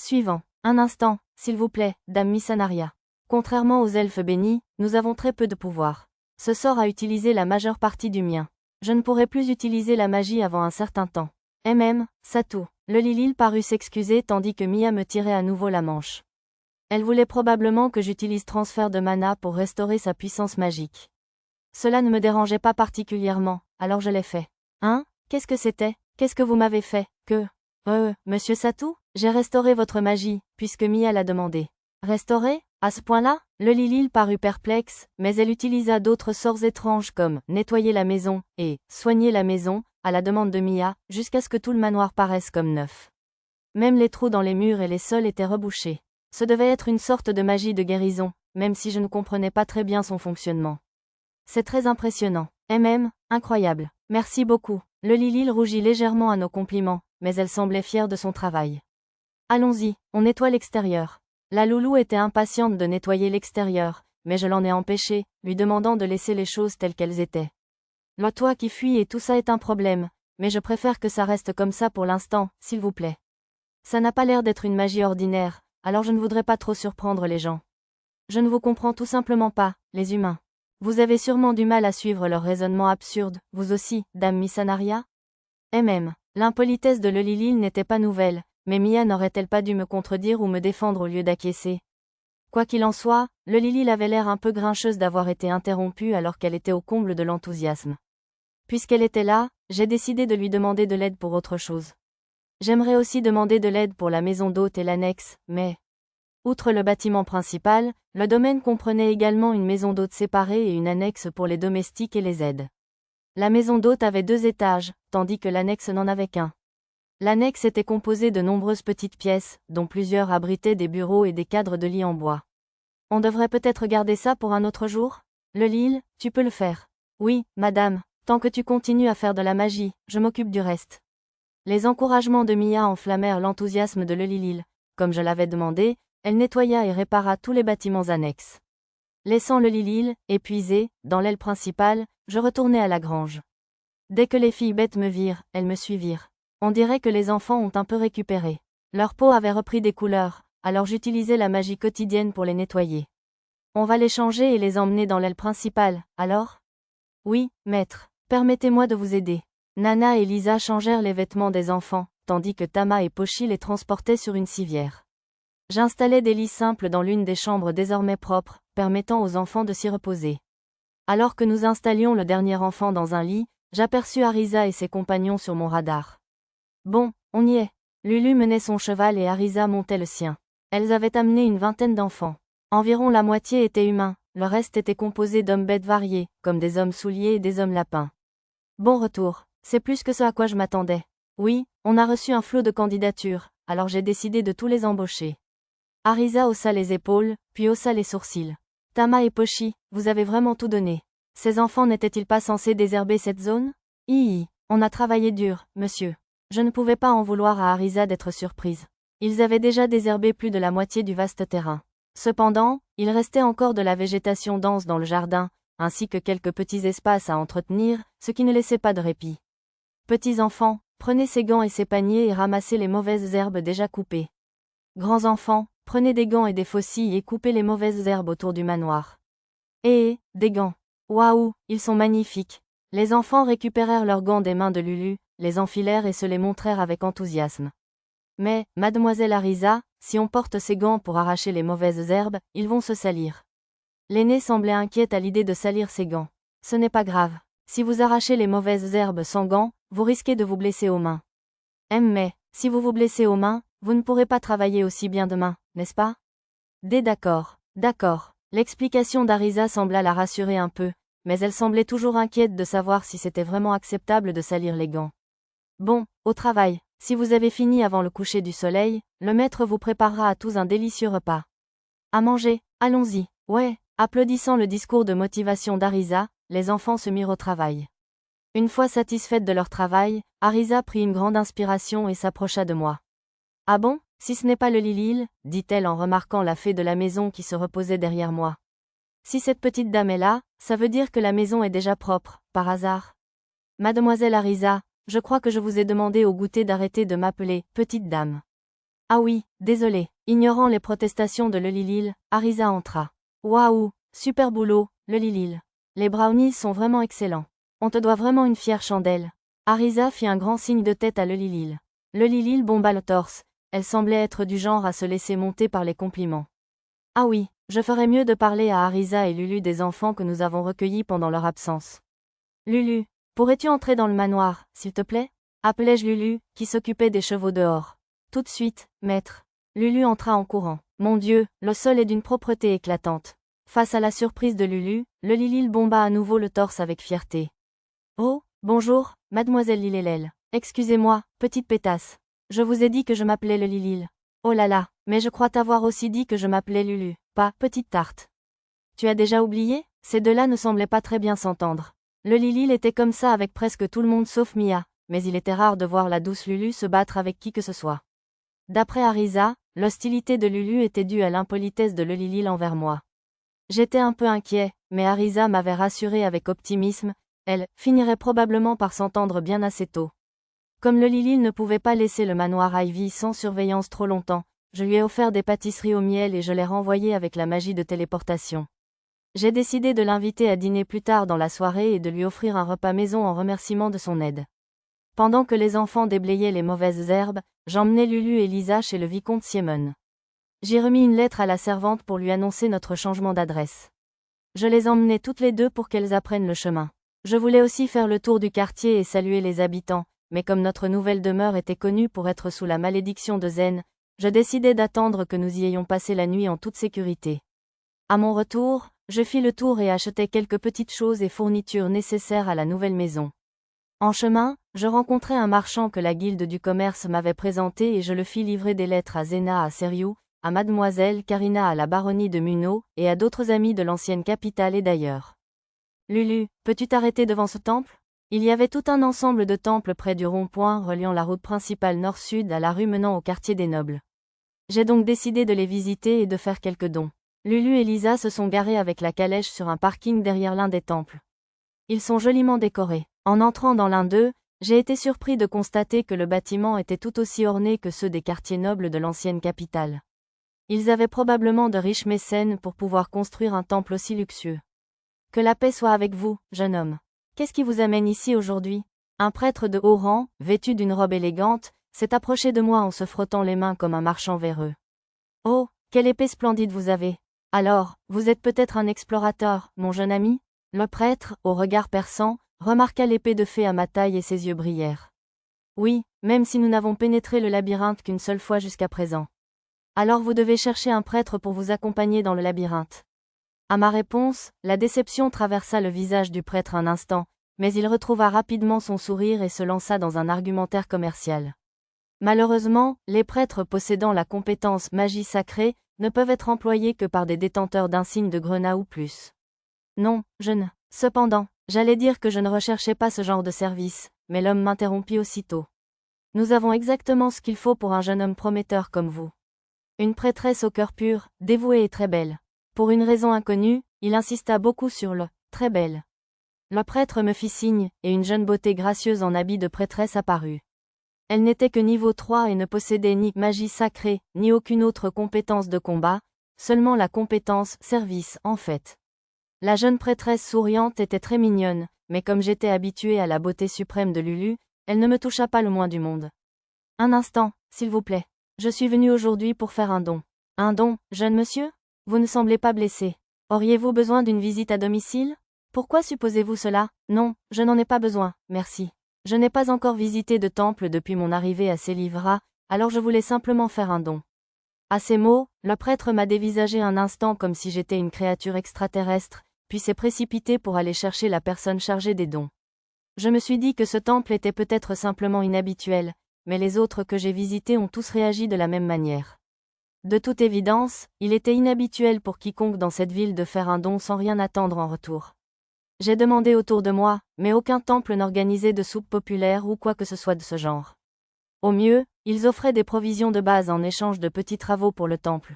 Suivant. Un instant, s'il vous plaît, Dame Missanaria. Contrairement aux elfes bénis, nous avons très peu de pouvoir. Ce sort a utilisé la majeure partie du mien. Je ne pourrai plus utiliser la magie avant un certain temps. Satou. Le Lilil parut s'excuser tandis que Mia me tirait à nouveau la manche. Elle voulait probablement que j'utilise transfert de mana pour restaurer sa puissance magique. Cela ne me dérangeait pas particulièrement, alors je l'ai fait. Qu'est-ce que c'était? Qu'est-ce que vous m'avez fait? Monsieur Satou? J'ai restauré votre magie, puisque Mia l'a demandé. Restauré? À ce point-là? Le Lilil parut perplexe, mais elle utilisa d'autres sorts étranges comme nettoyer la maison et soigner la maison, à la demande de Mia, jusqu'à ce que tout le manoir paraisse comme neuf. Même les trous dans les murs et les sols étaient rebouchés. Ce devait être une sorte de magie de guérison, même si je ne comprenais pas très bien son fonctionnement. C'est très impressionnant. Incroyable. Merci beaucoup. Le Lilil rougit légèrement à nos compliments, mais elle semblait fière de son travail. Allons-y, on nettoie l'extérieur. La loulou était impatiente de nettoyer l'extérieur, mais je l'en ai empêchée, lui demandant de laisser les choses telles qu'elles étaient. Le toit qui fuit et tout ça est un problème, mais je préfère que ça reste comme ça pour l'instant, s'il vous plaît. Ça n'a pas l'air d'être une magie ordinaire, alors je ne voudrais pas trop surprendre les gens. Je ne vous comprends tout simplement pas, les humains. Vous avez sûrement du mal à suivre leur raisonnement absurde, vous aussi, Dame Missanaria? L'impolitesse de le Lilil n'était pas nouvelle, mais Mia n'aurait-elle pas dû me contredire ou me défendre au lieu d'acquiescer? Quoi qu'il en soit, le Lilil avait l'air un peu grincheuse d'avoir été interrompue alors qu'elle était au comble de l'enthousiasme. Puisqu'elle était là, j'ai décidé de lui demander de l'aide pour autre chose. J'aimerais aussi demander de l'aide pour la maison d'hôte et l'annexe, mais... Outre le bâtiment principal, le domaine comprenait également une maison d'hôte séparée et une annexe pour les domestiques et les aides. La maison d'hôte avait 2 étages, tandis que l'annexe n'en avait qu'un. L'annexe était composée de nombreuses petites pièces, dont plusieurs abritaient des bureaux et des cadres de lit en bois. On devrait peut-être garder ça pour un autre jour? Le Lilil, tu peux le faire. Oui, madame, tant que tu continues à faire de la magie, je m'occupe du reste. Les encouragements de Mia enflammèrent l'enthousiasme de le Lilil. Comme je l'avais demandé, elle nettoya et répara tous les bâtiments annexes. Laissant le Lilil, épuisé, dans l'aile principale, je retournai à la grange. Dès que les filles bêtes me virent, elles me suivirent. On dirait que les enfants ont un peu récupéré. Leur peau avait repris des couleurs, alors j'utilisais la magie quotidienne pour les nettoyer. On va les changer et les emmener dans l'aile principale, alors? Oui, maître. Permettez-moi de vous aider. Nana et Lisa changèrent les vêtements des enfants, tandis que Tama et Pochi les transportaient sur une civière. J'installais des lits simples dans l'une des chambres désormais propres, permettant aux enfants de s'y reposer. Alors que nous installions le dernier enfant dans un lit, j'aperçus Arisa et ses compagnons sur mon radar. Bon, on y est. Lulu menait son cheval et Arisa montait le sien. Elles avaient amené une vingtaine d'enfants. Environ la moitié étaient humains, le reste était composé d'hommes bêtes variés, comme des hommes souliers et des hommes lapins. Bon retour, c'est plus que ce à quoi je m'attendais. Oui, on a reçu un flot de candidatures, alors j'ai décidé de tous les embaucher. Arisa haussa les épaules, puis haussa les sourcils. Tama et Pochi, vous avez vraiment tout donné. Ces enfants n'étaient-ils pas censés désherber cette zone? On a travaillé dur, monsieur. Je ne pouvais pas en vouloir à Arisa d'être surprise. Ils avaient déjà désherbé plus de la moitié du vaste terrain. Cependant, il restait encore de la végétation dense dans le jardin, ainsi que quelques petits espaces à entretenir, ce qui ne laissait pas de répit. Petits enfants, prenez ces gants et ces paniers et ramassez les mauvaises herbes déjà coupées. Grands enfants, prenez des gants et des faucilles et coupez les mauvaises herbes autour du manoir. Des gants. Waouh, ils sont magnifiques. Les enfants récupérèrent leurs gants des mains de Lulu, les enfilèrent et se les montrèrent avec enthousiasme. Mais, mademoiselle Arisa, si on porte ces gants pour arracher les mauvaises herbes, ils vont se salir. L'aînée semblait inquiète à l'idée de salir ses gants. Ce n'est pas grave. Si vous arrachez les mauvaises herbes sans gants, vous risquez de vous blesser aux mains. Mais, si vous vous blessez aux mains, vous ne pourrez pas travailler aussi bien demain, n'est-ce pas? D'accord. L'explication d'Arisa sembla la rassurer un peu, mais elle semblait toujours inquiète de savoir si c'était vraiment acceptable de salir les gants. Bon, au travail. Si vous avez fini avant le coucher du soleil, le maître vous préparera à tous un délicieux repas. À manger, allons-y. Ouais. Applaudissant le discours de motivation d'Arisa, les enfants se mirent au travail. Une fois satisfaite de leur travail, Arisa prit une grande inspiration et s'approcha de moi. Ah bon, si ce n'est pas le Lilil, dit-elle en remarquant la fée de la maison qui se reposait derrière moi. Si cette petite dame est là, ça veut dire que la maison est déjà propre, par hasard. Mademoiselle Arisa, je crois que je vous ai demandé au goûter d'arrêter de m'appeler petite dame. Ah oui, désolé. Ignorant les protestations de le Lilil, Arisa entra. Waouh, super boulot, le Lilil. Les brownies sont vraiment excellents. On te doit vraiment une fière chandelle. Arisa fit un grand signe de tête à le Lilil. Le Lilil bomba le torse. Elle semblait être du genre à se laisser monter par les compliments. Ah oui, je ferais mieux de parler à Arisa et Lulu des enfants que nous avons recueillis pendant leur absence. Lulu, pourrais-tu entrer dans le manoir, s'il te plaît? Appelai-je Lulu, qui s'occupait des chevaux dehors. Tout de suite, maître. Lulu entra en courant. Mon Dieu, le sol est d'une propreté éclatante. Face à la surprise de Lulu, le Lilil bomba à nouveau le torse avec fierté. Oh, bonjour, mademoiselle Lilélel. Excusez-moi, petite pétasse. Je vous ai dit que je m'appelais le Lilil. Oh là là, mais je crois t'avoir aussi dit que je m'appelais Lulu, pas petite tarte. Tu as déjà oublié? Ces deux-là ne semblaient pas très bien s'entendre. Le Lilil était comme ça avec presque tout le monde sauf Mia, mais il était rare de voir la douce Lulu se battre avec qui que ce soit. D'après Arisa, l'hostilité de Lulu était due à l'impolitesse de le Lilil envers moi. J'étais un peu inquiet, mais Arisa m'avait rassuré avec optimisme, elle finirait probablement par s'entendre bien assez tôt. Comme le Lilil ne pouvait pas laisser le manoir Ivy sans surveillance trop longtemps, je lui ai offert des pâtisseries au miel et je l'ai renvoyé avec la magie de téléportation. J'ai décidé de l'inviter à dîner plus tard dans la soirée et de lui offrir un repas maison en remerciement de son aide. Pendant que les enfants déblayaient les mauvaises herbes, j'emmenai Lulu et Lisa chez le vicomte Siemon. J'y remis une lettre à la servante pour lui annoncer notre changement d'adresse. Je les emmenai toutes les deux pour qu'elles apprennent le chemin. Je voulais aussi faire le tour du quartier et saluer les habitants, mais comme notre nouvelle demeure était connue pour être sous la malédiction de Zen, je décidai d'attendre que nous y ayons passé la nuit en toute sécurité. À mon retour, je fis le tour et achetai quelques petites choses et fournitures nécessaires à la nouvelle maison. En chemin, je rencontrai un marchand que la guilde du commerce m'avait présenté et je le fis livrer des lettres à Zena à Seriou, à mademoiselle Karina à la baronnie de Munot, et à d'autres amis de l'ancienne capitale et d'ailleurs. Lulu, peux-tu t'arrêter devant ce temple? Il y avait tout un ensemble de temples près du rond-point reliant la route principale nord-sud à la rue menant au quartier des nobles. J'ai donc décidé de les visiter et de faire quelques dons. Lulu et Lisa se sont garés avec la calèche sur un parking derrière l'un des temples. Ils sont joliment décorés. En entrant dans l'un d'eux, j'ai été surpris de constater que le bâtiment était tout aussi orné que ceux des quartiers nobles de l'ancienne capitale. Ils avaient probablement de riches mécènes pour pouvoir construire un temple aussi luxueux. Que la paix soit avec vous, jeune homme. Qu'est-ce qui vous amène ici aujourd'hui? Un prêtre de haut rang, vêtu d'une robe élégante, s'est approché de moi en se frottant les mains comme un marchand véreux. Oh, quelle épée splendide vous avez! Alors, vous êtes peut-être un explorateur, mon jeune ami? Le prêtre, au regard perçant, remarqua l'épée de fée à ma taille et ses yeux brillèrent. Oui, même si nous n'avons pénétré le labyrinthe qu'une seule fois jusqu'à présent. Alors vous devez chercher un prêtre pour vous accompagner dans le labyrinthe. À ma réponse, la déception traversa le visage du prêtre un instant, mais il retrouva rapidement son sourire et se lança dans un argumentaire commercial. Malheureusement, les prêtres possédant la compétence magie sacrée ne peuvent être employés que par des détenteurs d'insignes de grenat ou plus. Non, je ne. Cependant, j'allais dire que je ne recherchais pas ce genre de service, mais l'homme m'interrompit aussitôt. Nous avons exactement ce qu'il faut pour un jeune homme prometteur comme vous. Une prêtresse au cœur pur, dévouée et très belle. Pour une raison inconnue, il insista beaucoup sur le « très belle ». Le prêtre me fit signe, et une jeune beauté gracieuse en habit de prêtresse apparut. Elle n'était que niveau 3 et ne possédait ni magie sacrée, ni aucune autre compétence de combat, seulement la compétence service en fait. La jeune prêtresse souriante était très mignonne, mais comme j'étais habitué à la beauté suprême de Lulu, elle ne me toucha pas le moins du monde. Un instant, s'il vous plaît. Je suis venu aujourd'hui pour faire un don. Un don, jeune monsieur? Vous ne semblez pas blessé. Auriez-vous besoin d'une visite à domicile? Pourquoi supposez-vous cela? Non, je n'en ai pas besoin, merci. Je n'ai pas encore visité de temple depuis mon arrivée à Célivra, alors je voulais simplement faire un don. À ces mots, le prêtre m'a dévisagé un instant comme si j'étais une créature extraterrestre, puis s'est précipité pour aller chercher la personne chargée des dons. Je me suis dit que ce temple était peut-être simplement inhabituel, mais les autres que j'ai visités ont tous réagi de la même manière. De toute évidence, il était inhabituel pour quiconque dans cette ville de faire un don sans rien attendre en retour. J'ai demandé autour de moi, mais aucun temple n'organisait de soupe populaire ou quoi que ce soit de ce genre. Au mieux, ils offraient des provisions de base en échange de petits travaux pour le temple.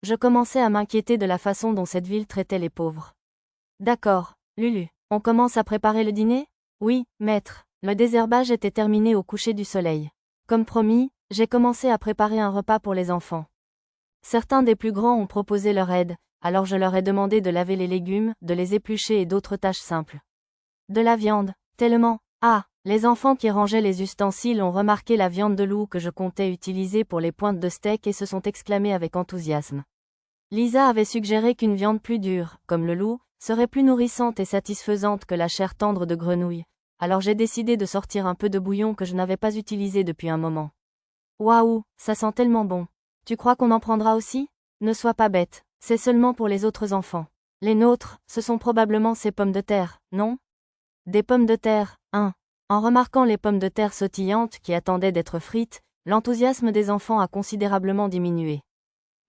Je commençais à m'inquiéter de la façon dont cette ville traitait les pauvres. D'accord, Lulu, on commence à préparer le dîner? Oui, maître, le désherbage était terminé au coucher du soleil. Comme promis, j'ai commencé à préparer un repas pour les enfants. Certains des plus grands ont proposé leur aide, alors je leur ai demandé de laver les légumes, de les éplucher et d'autres tâches simples. De la viande, tellement. Ah, les enfants qui rangeaient les ustensiles ont remarqué la viande de loup que je comptais utiliser pour les pointes de steak et se sont exclamés avec enthousiasme. Lisa avait suggéré qu'une viande plus dure, comme le loup, serait plus nourrissante et satisfaisante que la chair tendre de grenouille, alors j'ai décidé de sortir un peu de bouillon que je n'avais pas utilisé depuis un moment. Waouh, ça sent tellement bon. Tu crois qu'on en prendra aussi? Ne sois pas bête, c'est seulement pour les autres enfants. Les nôtres, ce sont probablement ces pommes de terre, non? Des pommes de terre, hein. En remarquant les pommes de terre sautillantes qui attendaient d'être frites, l'enthousiasme des enfants a considérablement diminué.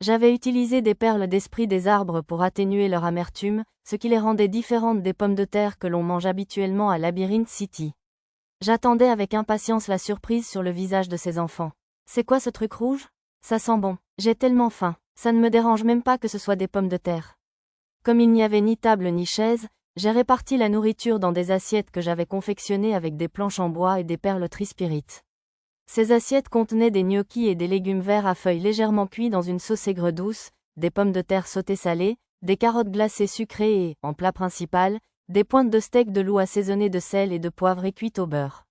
J'avais utilisé des perles d'esprit des arbres pour atténuer leur amertume, ce qui les rendait différentes des pommes de terre que l'on mange habituellement à Labyrinth City. J'attendais avec impatience la surprise sur le visage de ces enfants. C'est quoi ce truc rouge? Ça sent bon, j'ai tellement faim, ça ne me dérange même pas que ce soit des pommes de terre. Comme il n'y avait ni table ni chaise, j'ai réparti la nourriture dans des assiettes que j'avais confectionnées avec des planches en bois et des perles trispirites. Ces assiettes contenaient des gnocchis et des légumes verts à feuilles légèrement cuits dans une sauce aigre douce, des pommes de terre sautées salées, des carottes glacées sucrées et, en plat principal, des pointes de steak de loup assaisonnées de sel et de poivre et cuites au beurre.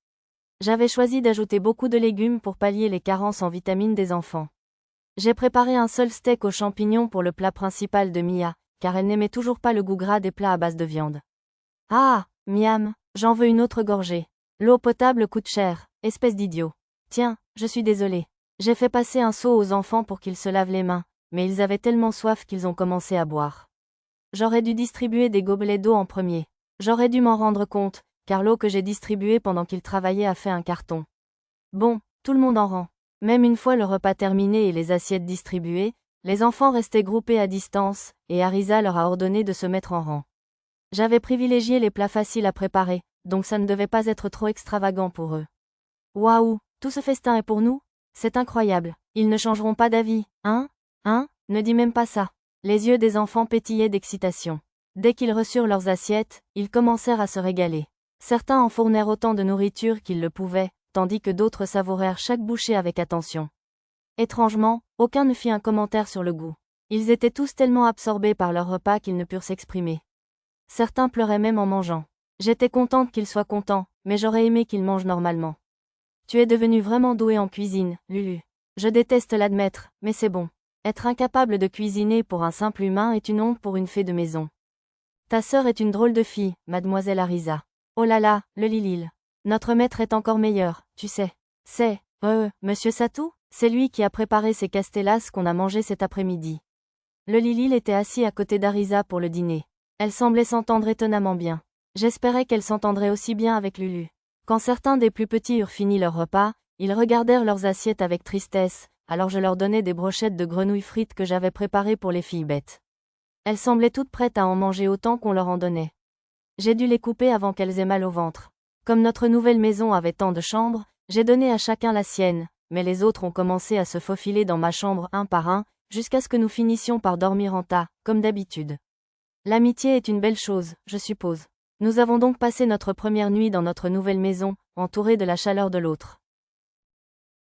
J'avais choisi d'ajouter beaucoup de légumes pour pallier les carences en vitamines des enfants. J'ai préparé un seul steak aux champignons pour le plat principal de Mia, car elle n'aimait toujours pas le goût gras des plats à base de viande. Ah, miam, j'en veux une autre gorgée. L'eau potable coûte cher, espèce d'idiot. Tiens, je suis désolée. J'ai fait passer un seau aux enfants pour qu'ils se lavent les mains, mais ils avaient tellement soif qu'ils ont commencé à boire. J'aurais dû distribuer des gobelets d'eau en premier. J'aurais dû m'en rendre compte, car l'eau que j'ai distribuée pendant qu'ils travaillaient a fait un carton. Bon, tout le monde en rend. Même une fois le repas terminé et les assiettes distribuées, les enfants restaient groupés à distance, et Arisa leur a ordonné de se mettre en rang. J'avais privilégié les plats faciles à préparer, donc ça ne devait pas être trop extravagant pour eux. Waouh, tout ce festin est pour nous? C'est incroyable, ils ne changeront pas d'avis, hein? Hein? Ne dis même pas ça. Les yeux des enfants pétillaient d'excitation. Dès qu'ils reçurent leurs assiettes, ils commencèrent à se régaler. Certains en fournèrent autant de nourriture qu'ils le pouvaient, tandis que d'autres savourèrent chaque bouchée avec attention. Étrangement, aucun ne fit un commentaire sur le goût. Ils étaient tous tellement absorbés par leur repas qu'ils ne purent s'exprimer. Certains pleuraient même en mangeant. J'étais contente qu'ils soient contents, mais j'aurais aimé qu'ils mangent normalement. Tu es devenu vraiment doué en cuisine, Lulu. Je déteste l'admettre, mais c'est bon. Être incapable de cuisiner pour un simple humain est une honte pour une fée de maison. Ta sœur est une drôle de fille, mademoiselle Arisa. Oh là là, le Lilil. Notre maître est encore meilleur, tu sais. C'est, monsieur Satou? C'est lui qui a préparé ces castellas qu'on a mangés cet après-midi. Le Lilil était assis à côté d'Arisa pour le dîner. Elle semblait s'entendre étonnamment bien. J'espérais qu'elle s'entendrait aussi bien avec Lulu. Quand certains des plus petits eurent fini leur repas, ils regardèrent leurs assiettes avec tristesse, alors je leur donnai des brochettes de grenouilles frites que j'avais préparées pour les filles bêtes. Elles semblaient toutes prêtes à en manger autant qu'on leur en donnait. J'ai dû les couper avant qu'elles aient mal au ventre. Comme notre nouvelle maison avait tant de chambres, j'ai donné à chacun la sienne, mais les autres ont commencé à se faufiler dans ma chambre un par un, jusqu'à ce que nous finissions par dormir en tas, comme d'habitude. L'amitié est une belle chose, je suppose. Nous avons donc passé notre première nuit dans notre nouvelle maison, entourés de la chaleur de l'autre.